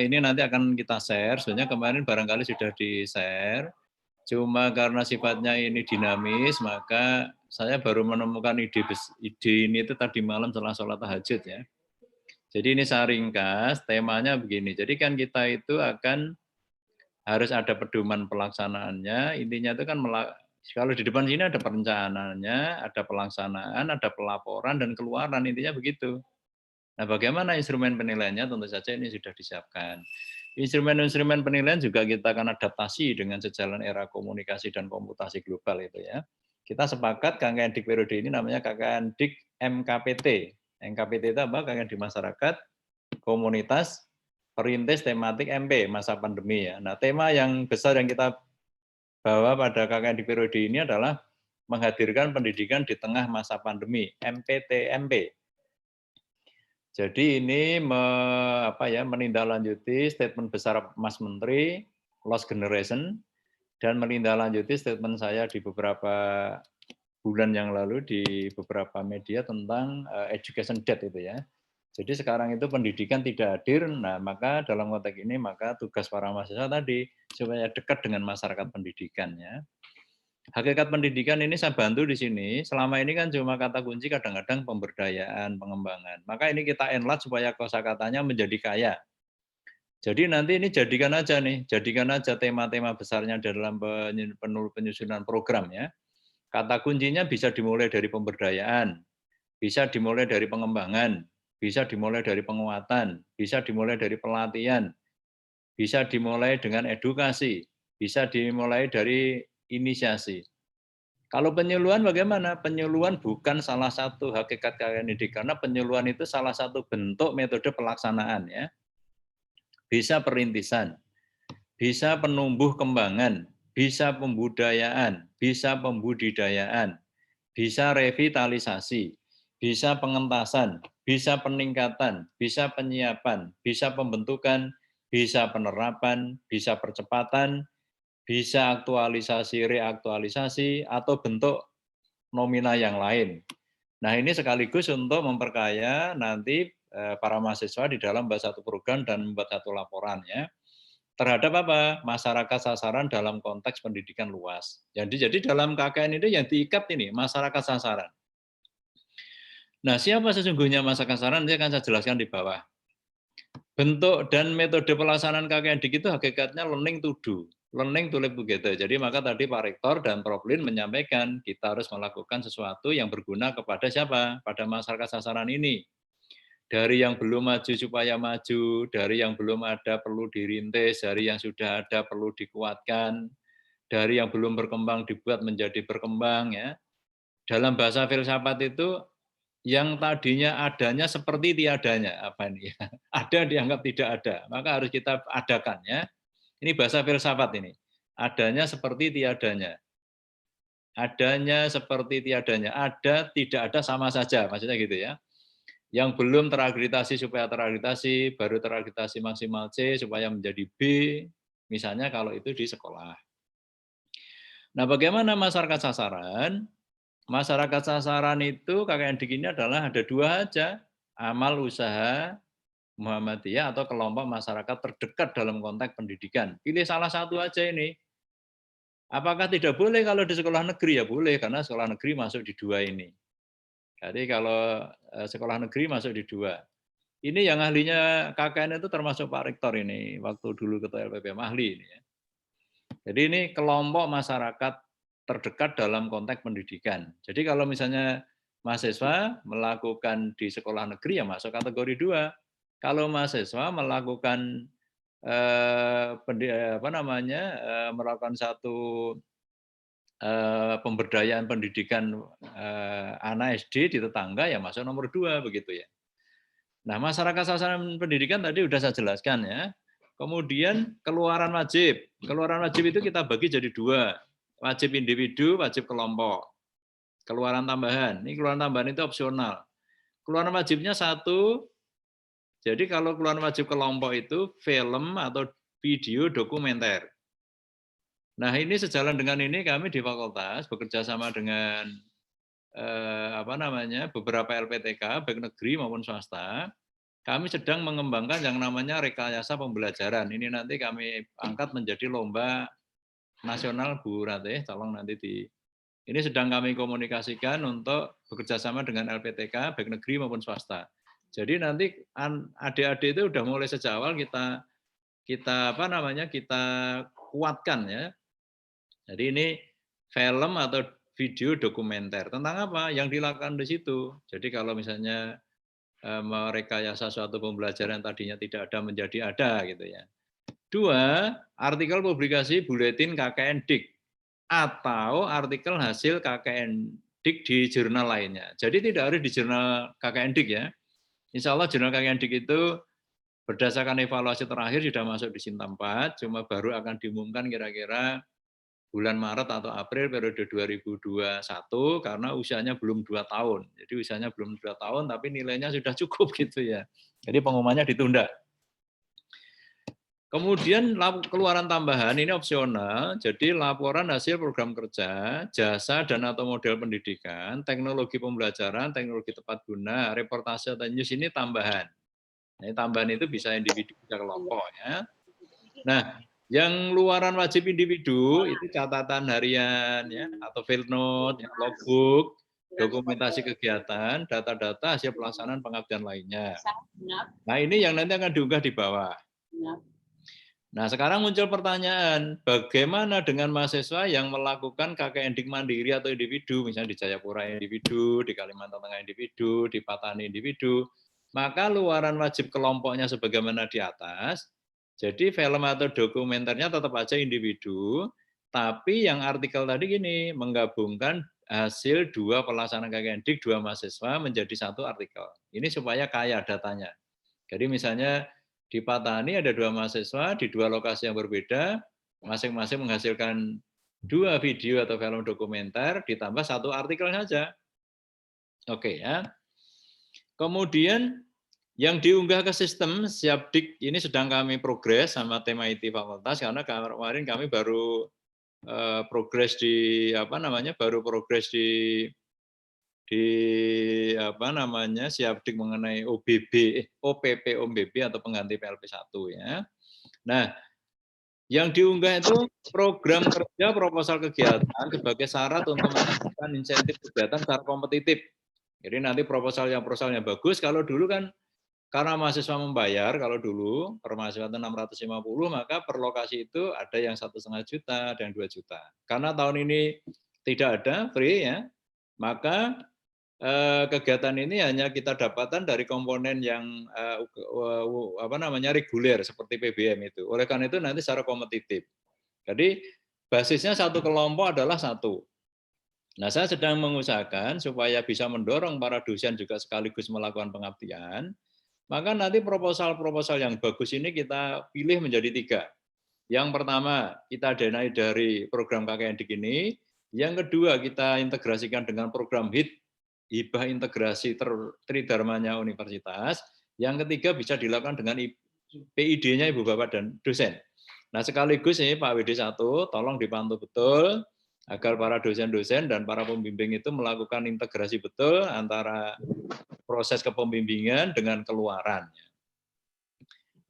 ini nanti akan kita share, sebenarnya kemarin barangkali sudah di-share, cuma karena sifatnya ini dinamis, maka saya baru menemukan ide ini itu tadi malam setelah sholat tahajud ya. Jadi ini saya ringkas, temanya begini, jadi kan kita itu akan harus ada pedoman pelaksanaannya, intinya itu kan kalau di depan sini ada perencanaannya, ada pelaksanaan, ada pelaporan, dan keluaran, intinya begitu. Nah, bagaimana instrumen penilaiannya? Tentu saja ini sudah disiapkan. Instrumen-instrumen penilaian juga kita akan adaptasi dengan sejalan era komunikasi dan komputasi global itu ya. Kita sepakat KKN Dik periode ini namanya KKN Dik MKPT. MKPT itu apa? KKN Dik Masyarakat, Komunitas, Perintis Tematik MP, masa pandemi ya. Nah, tema yang besar yang kita bawa pada KKN Dik periode ini adalah menghadirkan pendidikan di tengah masa pandemi, MPTMP. Jadi ini menindaklanjuti statement besar Mas Menteri, Lost Generation, dan menindaklanjuti statement saya di beberapa bulan yang lalu di beberapa media tentang education debt itu ya. Jadi sekarang itu pendidikan tidak hadir, nah maka dalam konteks ini maka tugas para mahasiswa tadi supaya dekat dengan masyarakat pendidikan ya. Hakikat pendidikan ini saya bantu di sini, selama ini kan cuma kata kunci kadang-kadang pemberdayaan, pengembangan. Maka ini kita enlarge supaya kosakatanya menjadi kaya. Jadi nanti ini jadikan aja tema-tema besarnya dalam penyusunan program ya. Kata kuncinya bisa dimulai dari pemberdayaan, bisa dimulai dari pengembangan, bisa dimulai dari penguatan, bisa dimulai dari pelatihan, bisa dimulai dengan edukasi, bisa dimulai dari inisiasi. Kalau penyuluhan bagaimana? Penyuluhan bukan salah satu hakikat KKN Dik, karena penyuluhan itu salah satu bentuk metode pelaksanaan ya. Bisa perintisan, bisa penumbuh kembangan, bisa pembudayaan, bisa pembudidayaan, bisa revitalisasi, bisa pengentasan, bisa peningkatan, bisa penyiapan, bisa pembentukan, bisa penerapan, bisa percepatan, bisa aktualisasi, reaktualisasi, atau bentuk nomina yang lain. Nah ini sekaligus untuk memperkaya nanti para mahasiswa di dalam membuat satu program dan membuat satu laporan ya. Terhadap apa? Masyarakat sasaran dalam konteks pendidikan luas. Jadi dalam KKN itu yang diikat ini, masyarakat sasaran. Nah siapa sesungguhnya masyarakat sasaran? Ini akan saya jelaskan di bawah. Bentuk dan metode pelaksanaan KKN Dik itu hakikatnya learning to do. Learning to live together. Jadi maka tadi Pak Rektor dan Prof. Lin menyampaikan kita harus melakukan sesuatu yang berguna kepada siapa? Pada masyarakat sasaran ini. Dari yang belum maju supaya maju, dari yang belum ada perlu dirintis, dari yang sudah ada perlu dikuatkan, dari yang belum berkembang dibuat menjadi berkembang ya. Dalam bahasa filsafat itu yang tadinya adanya seperti tiadanya, apa ini ya? Ada dianggap tidak ada, maka harus kita adakan ya. Ini bahasa filsafat ini. Adanya seperti tiadanya. Adanya seperti tiadanya. Ada, tidak ada sama saja, maksudnya gitu ya. Yang belum terakreditasi supaya terakreditasi, baru terakreditasi maksimal C supaya menjadi B, misalnya kalau itu di sekolah. Nah, bagaimana masyarakat sasaran? Masyarakat sasaran itu KKN Dik ini adalah ada dua aja, amal usaha Muhammadiyah atau kelompok masyarakat terdekat dalam konteks pendidikan. Pilih salah satu aja ini. Apakah tidak boleh kalau di sekolah negeri? Ya boleh, karena sekolah negeri masuk di dua ini. Jadi kalau sekolah negeri masuk di dua. Ini yang ahlinya KKN itu termasuk Pak Rektor ini, waktu dulu Ketua LPPM ahli ini. Jadi ini kelompok masyarakat terdekat dalam konteks pendidikan. Jadi kalau misalnya mahasiswa melakukan di sekolah negeri ya masuk kategori 2. Kalau mahasiswa melakukan melakukan satu pemberdayaan pendidikan anak SD di tetangga ya masuk nomor 2 begitu ya. Nah, masyarakat sasaran pendidikan tadi sudah saya jelaskan ya. Kemudian keluaran wajib. Keluaran wajib itu kita bagi jadi 2. Wajib individu, wajib kelompok. Keluaran tambahan. Ini keluaran tambahan itu opsional. Keluaran wajibnya 1. Jadi kalau keluaran wajib kelompok itu film atau video dokumenter. Nah, ini sejalan dengan ini kami di fakultas bekerja sama dengan beberapa LPTK baik negeri maupun swasta, kami sedang mengembangkan yang namanya rekayasa pembelajaran. Ini nanti kami angkat menjadi lomba nasional Bu Ratih, tolong nanti ini sedang kami komunikasikan untuk bekerja sama dengan LPTK baik negeri maupun swasta. Jadi nanti adik-adik itu udah mulai sejak awal kita kuatkan ya. Jadi ini film atau video dokumenter tentang apa yang dilakukan di situ. Jadi kalau misalnya merekayasa suatu pembelajaran tadinya tidak ada menjadi ada gitu ya. 2, artikel publikasi buletin KKN Dik atau artikel hasil KKN Dik di jurnal lainnya. Jadi tidak harus di jurnal KKN Dik ya. Insya Allah jurnal KKN Dik itu berdasarkan evaluasi terakhir sudah masuk di Sinta 4, cuma baru akan diumumkan kira-kira bulan Maret atau April periode 2021 karena usianya belum 2 tahun. Jadi usianya belum 2 tahun tapi nilainya sudah cukup gitu ya. Jadi pengumumannya ditunda. Kemudian keluaran tambahan ini opsional. Jadi laporan hasil program kerja, jasa dan atau model pendidikan, teknologi pembelajaran, teknologi tepat guna, reportase atau news ini tambahan. Nah, tambahan itu bisa individu, bisa kelompok ya. Nah, yang luaran wajib individu itu catatan harian ya atau field note, ya, logbook, dokumentasi kegiatan, data-data hasil pelaksanaan pengabdian lainnya. Nah, ini yang nanti akan diunggah di bawah. Nah, sekarang muncul pertanyaan, bagaimana dengan mahasiswa yang melakukan KKN Dik mandiri atau individu, misalnya di Jayapura individu, di Kalimantan Tengah individu, di Patani individu, maka luaran wajib kelompoknya sebagaimana di atas. Jadi film atau dokumenternya tetap aja individu, tapi yang artikel tadi gini, menggabungkan hasil 2 pelaksanaan KKN Dik 2 mahasiswa menjadi 1 artikel. Ini supaya kaya datanya. Jadi misalnya di Patani ada 2 mahasiswa di 2 lokasi yang berbeda, masing-masing menghasilkan 2 video atau film dokumenter ditambah 1 artikel saja. Oke ya. Kemudian yang diunggah ke sistem Siapdik ini sedang kami progres sama tim IT fakultas karena kemarin kami baru progres di Siapdik mengenai OPP atau pengganti PLP1 ya. Nah, yang diunggah itu program kerja proposal kegiatan sebagai syarat untuk mendapatkan insentif kegiatan secara kompetitif. Jadi nanti proposalnya bagus, kalau dulu kan karena mahasiswa membayar, kalau dulu per mahasiswa itu 650, maka per lokasi itu ada yang 1,5 juta, ada yang 2 juta. Karena tahun ini tidak ada, free ya, maka kegiatan ini hanya kita dapatkan dari komponen yang reguler seperti PBM itu. Oleh karena itu nanti secara kompetitif. Jadi basisnya satu kelompok adalah 1. Nah, saya sedang mengusahakan supaya bisa mendorong para dosen juga sekaligus melakukan pengabdian. Maka nanti proposal-proposal yang bagus ini kita pilih menjadi 3. Yang pertama, kita danai dari program KKN Dik ini. Yang kedua, kita integrasikan dengan program HIT hibah integrasi tridharmanya universitas. Yang ketiga bisa dilakukan dengan PID-nya Ibu Bapak dan dosen. Nah, sekaligus ini Pak WD1 tolong dipantau betul agar para dosen-dosen dan para pembimbing itu melakukan integrasi betul antara proses kepembimbingan dengan keluaran.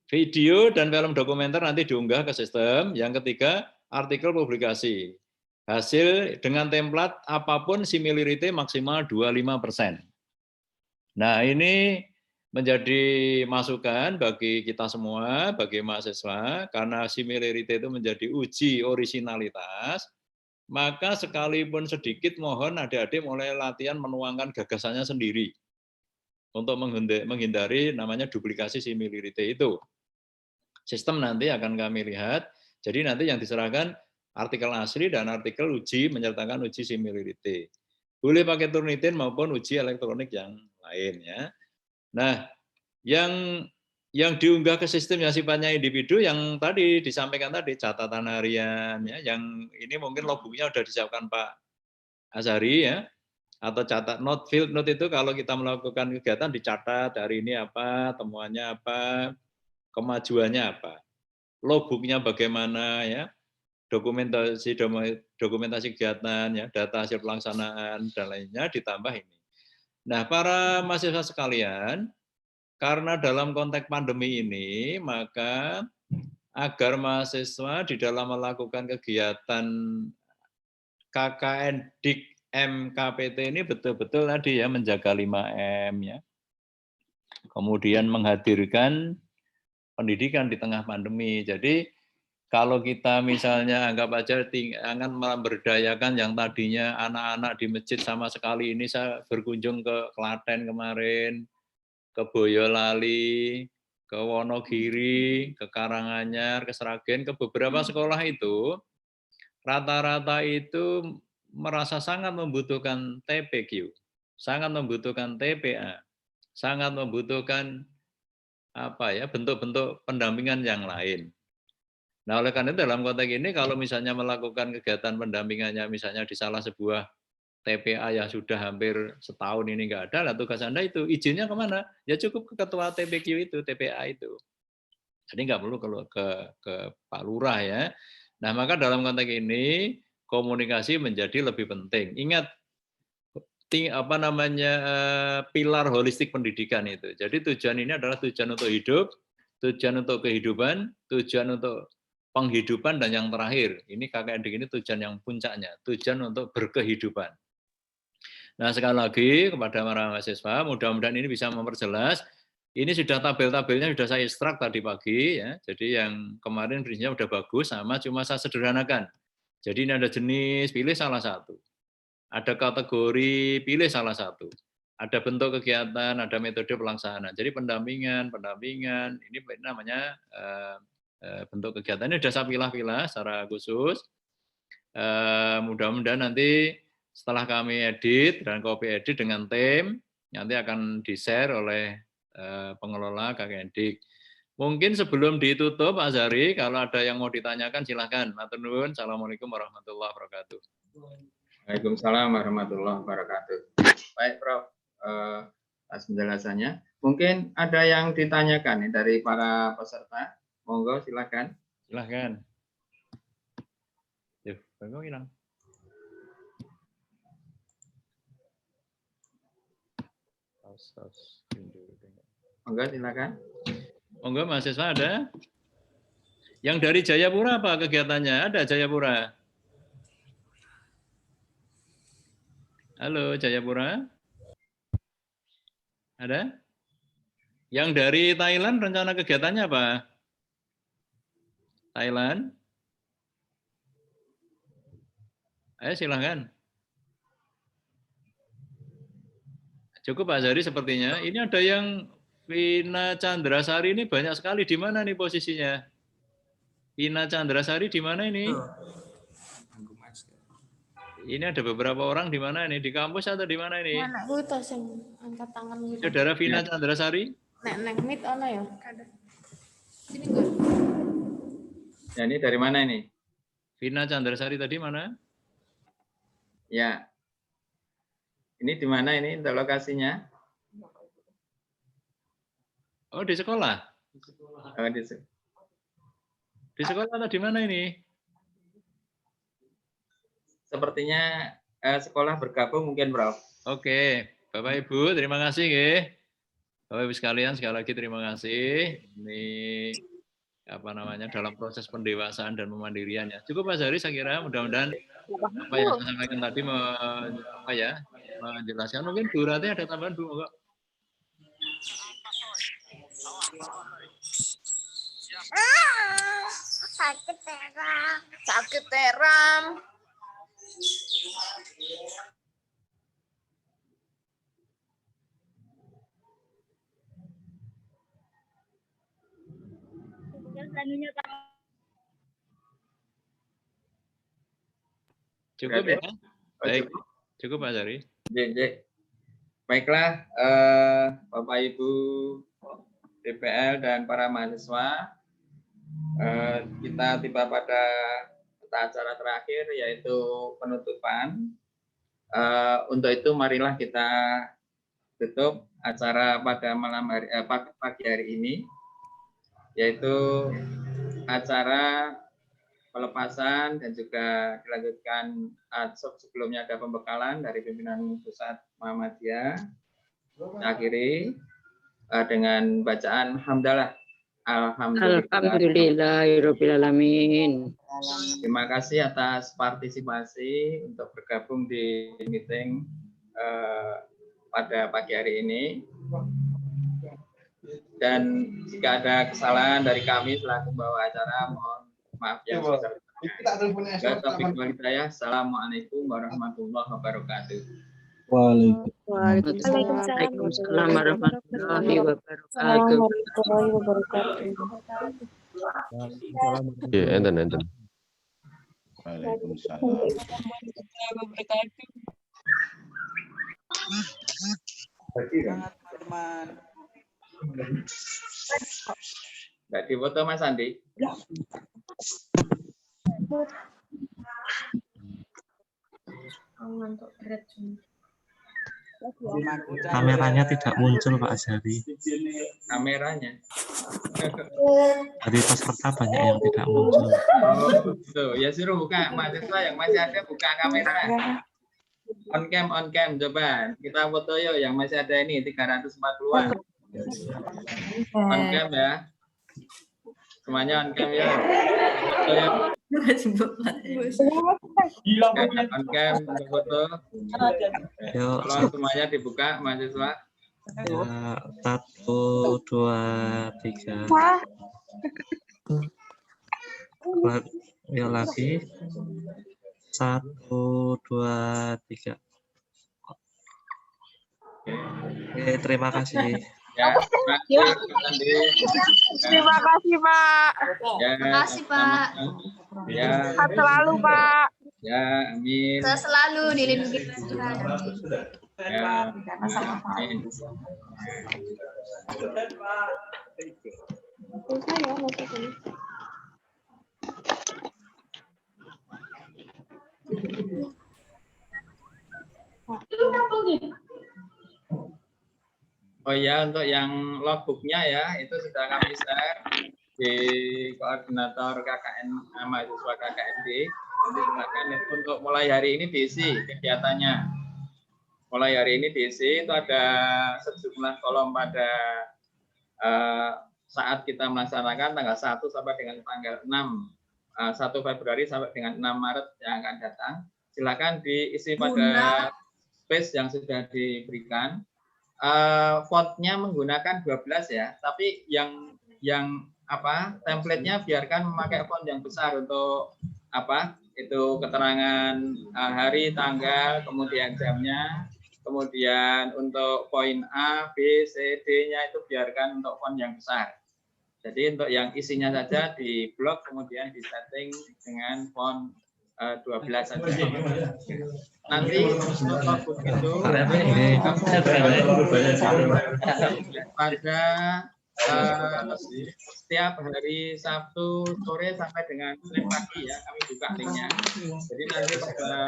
Video dan film dokumenter nanti diunggah ke sistem. Yang ketiga, artikel publikasi. Hasil dengan template apapun similarity maksimal 25%. Nah, ini menjadi masukan bagi kita semua, bagi mahasiswa, karena similarity itu menjadi uji originalitas, maka sekalipun sedikit mohon adik-adik mulai latihan menuangkan gagasannya sendiri untuk menghindari namanya duplikasi similarity itu. Sistem nanti akan kami lihat, jadi nanti yang diserahkan artikel asli dan artikel uji menyertakan uji similarity. Boleh pakai Turnitin maupun uji elektronik yang lain ya. Nah, yang diunggah ke sistem yang sifatnya individu yang tadi disampaikan tadi catatan harian ya, yang ini mungkin logbooknya sudah disiapkan Pak Azhari ya, atau catat note, field note itu kalau kita melakukan kegiatan dicatat hari ini apa, temuannya apa, kemajuannya apa, logbooknya bagaimana ya, dokumentasi kegiatan ya, data hasil pelaksanaan dan lainnya ditambah ini. Nah, para mahasiswa sekalian, karena dalam konteks pandemi ini, maka agar mahasiswa di dalam melakukan kegiatan KKN Dik MKPT ini betul-betul tadi ya menjaga 5M ya. Kemudian menghadirkan pendidikan di tengah pandemi. Jadi kalau kita misalnya anggap aja akan memberdayakan yang tadinya anak-anak di masjid sama sekali, ini saya berkunjung ke Klaten kemarin, ke Boyolali, ke Wonogiri, ke Karanganyar, ke Sragen, ke beberapa sekolah itu, rata-rata itu merasa sangat membutuhkan TPQ, sangat membutuhkan TPA, sangat membutuhkan apa ya bentuk-bentuk pendampingan yang lain. Nah, oleh karena itu dalam konteks ini kalau misalnya melakukan kegiatan pendampingannya misalnya di salah sebuah TPA yang sudah hampir setahun ini nggak ada, lah tugas Anda itu izinnya kemana? Ya cukup ke ketua TPQ itu, TPA itu. Jadi nggak perlu ke Pak Lurah ya. Nah, maka dalam konteks ini komunikasi menjadi lebih penting. Ingat apa namanya pilar holistik pendidikan itu. Jadi tujuan ini adalah tujuan untuk hidup, tujuan untuk kehidupan, tujuan untuk penghidupan, dan yang terakhir ini KKN Dik ini tujuan yang puncaknya, tujuan untuk berkehidupan. Nah, sekali lagi kepada para mahasiswa, mudah-mudahan ini bisa memperjelas. Ini sudah tabel-tabelnya sudah saya ekstrak tadi pagi ya. Jadi yang kemarin prinsipnya sudah bagus, sama cuma saya sederhanakan. Jadi ini ada jenis, pilih salah satu. Ada kategori, pilih salah satu. Ada bentuk kegiatan, ada metode pelaksanaan. Jadi pendampingan, ini namanya bentuk kegiatan. Ini sudah saya pilah-pilah secara khusus. Mudah-mudahan nanti setelah kami edit dan copy edit dengan tim, nanti akan di-share oleh pengelola KKN Dik. Mungkin sebelum ditutup, Pak Azhari, kalau ada yang mau ditanyakan silahkan. Matur nuwun. Assalamualaikum warahmatullahi wabarakatuh. Waalaikumsalam warahmatullahi wabarakatuh. Baik, Prof. Atas penjelasannya. Mungkin ada yang ditanyakan nih dari para peserta. Monggo, silakan. Silakan. Yuk, bagaimana hilang? Monggo, silakan. Monggo, mahasiswa ada? Yang dari Jayapura apa kegiatannya? Ada Jayapura? Halo, Jayapura? Ada? Yang dari Thailand rencana kegiatannya apa? Thailand? Ayo silahkan. Cukup Pak Azhari sepertinya. Ini ada yang Vina Chandrasari ini banyak sekali. Di mana nih posisinya? Vina Chandrasari di mana ini? Ini ada beberapa orang di mana ini? Di kampus atau di mana ini? Anakku itu yang angkat tangan gitu. Saudara Vina Chandrasari? Nek mit ono ya? Ada. Sini enggak? Ya, ini dari mana ini? Vina Chandrasari tadi mana? Ya. Ini di mana ini untuk lokasinya? Oh, di sekolah. Oh, Di sekolah atau di mana ini? Sepertinya sekolah bergabung mungkin, Prof. Oke, Bapak Ibu, terima kasih nggih. Bapak Ibu sekalian, sekali lagi terima kasih. Ini apa namanya dalam proses pendewasaan dan pemandiriannya. Cukup Mas Hari, saya kira mudah-mudahan apa yang saya sampaikan tadi menjelaskan. Mungkin Bu Rati ada tambahan Bu? Enggak? Sakit teram. Sakit teram. Cukup ya? Baik, cukup Mas Hari. Baiklah, Bapak Ibu DPL dan para mahasiswa, kita tiba pada acara terakhir yaitu penutupan. Untuk itu marilah kita tutup acara pada pagi hari ini, yaitu acara pelepasan dan juga dilanjutkan sebelumnya ada pembekalan dari pimpinan pusat Muhammadiyah. Akhiri dengan bacaan hamdalah. Alhamdulillahirobbilalamin. Terima kasih atas partisipasi untuk bergabung di meeting pada pagi hari ini. Dan jika ada kesalahan dari kami selaku pembawa acara, mohon maaf yang sebesar-besarnya. Assalamualaikum warahmatullahi wabarakatuh. Waalaikumsalam warahmatullahi wabarakatuh. Ya, enten. Waalaikumsalam. Nggak difoto Mas Andi? Kameranya tidak muncul Pak Azhari. Kameranya? Dari peserta banyak yang tidak muncul. Oh, tuh, ya suruh buka. Mahasiswa yang masih ada buka kamera. On cam, coba. Kita foto yuk yang masih ada ini, 340-an. On cam ya. Semuanya on cam ya. Foto ya. On cam, foto. Tolong semuanya dibuka, mahasiswa. Ya, 1, 2, 3. Ya lagi. 1, 2, 3. Oke, terima kasih. Ya, Terima kasih, Pak. Ya, Terima kasih, Pak. Ya, Sehat selalu, Pak. ya, amin. Saya selalu dilindungi Tuhan. Ya, amin. Oh ya, untuk yang logbooknya ya, itu sudah kami share di koordinator KKN mahasiswa KKND. Jadi silakan untuk mulai hari ini diisi kegiatannya. Mulai hari ini diisi, itu ada sejumlah kolom pada saat kita melaksanakan tanggal 1 sampai dengan tanggal 6, 1 Februari sampai dengan 6 Maret yang akan datang. Silakan diisi pada space yang sudah diberikan. Fontnya menggunakan 12 ya, tapi yang template-nya biarkan memakai font yang besar untuk itu keterangan hari, tanggal, kemudian jamnya, kemudian untuk poin A, B, C, D-nya itu biarkan untuk font yang besar. Jadi untuk yang isinya saja di blok kemudian disetting dengan font 12 saja. Nanti untuk logbook itu pada setiap hari Sabtu sore sampai dengan Senin pagi ya, kami buka linknya. Jadi nanti pada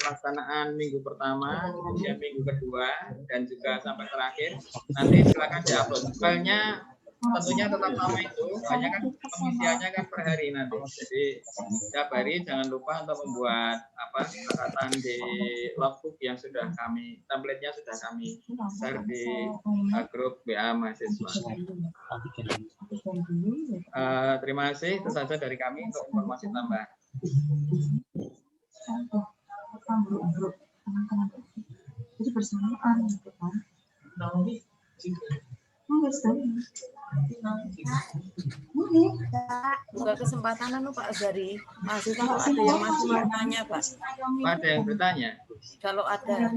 pelaksanaan minggu pertama, kemudian minggu kedua, dan juga sampai terakhir, nanti silakan diupload. Filenya tentunya tetap sama itu, hanya kan pengisiannya kan per hari nanti. Jadi setiap hari jangan lupa untuk membuat catatan di logbook yang sudah kami, template-nya sudah kami share di grup WA mahasiswa. Terima kasih, itu saja dari kami untuk informasi tambahan. Jadi bersamaan gitu kan. Buka kesempatan Pak Azhari. Masih kalau ada yang masih mau tanya, Pak. Ada yang bertanya? Kalau ada.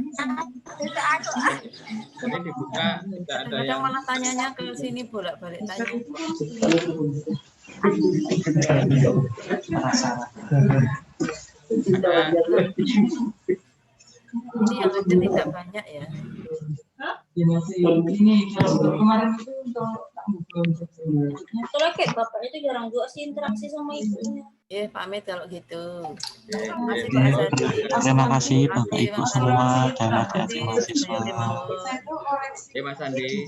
Jadi dibuka, tidak ada yang malah tanyanya ke sini bolak-balik tanya. Ini yang ada tidak banyak ya. Ini kemarin itu untuk Soalnya kayak bapak itu jarang juga sih interaksi sama ibunya. Pamit kalau gitu. Terima kasih Bapak Ibu semua dan adik-adik mahasiswa. Mas Andi,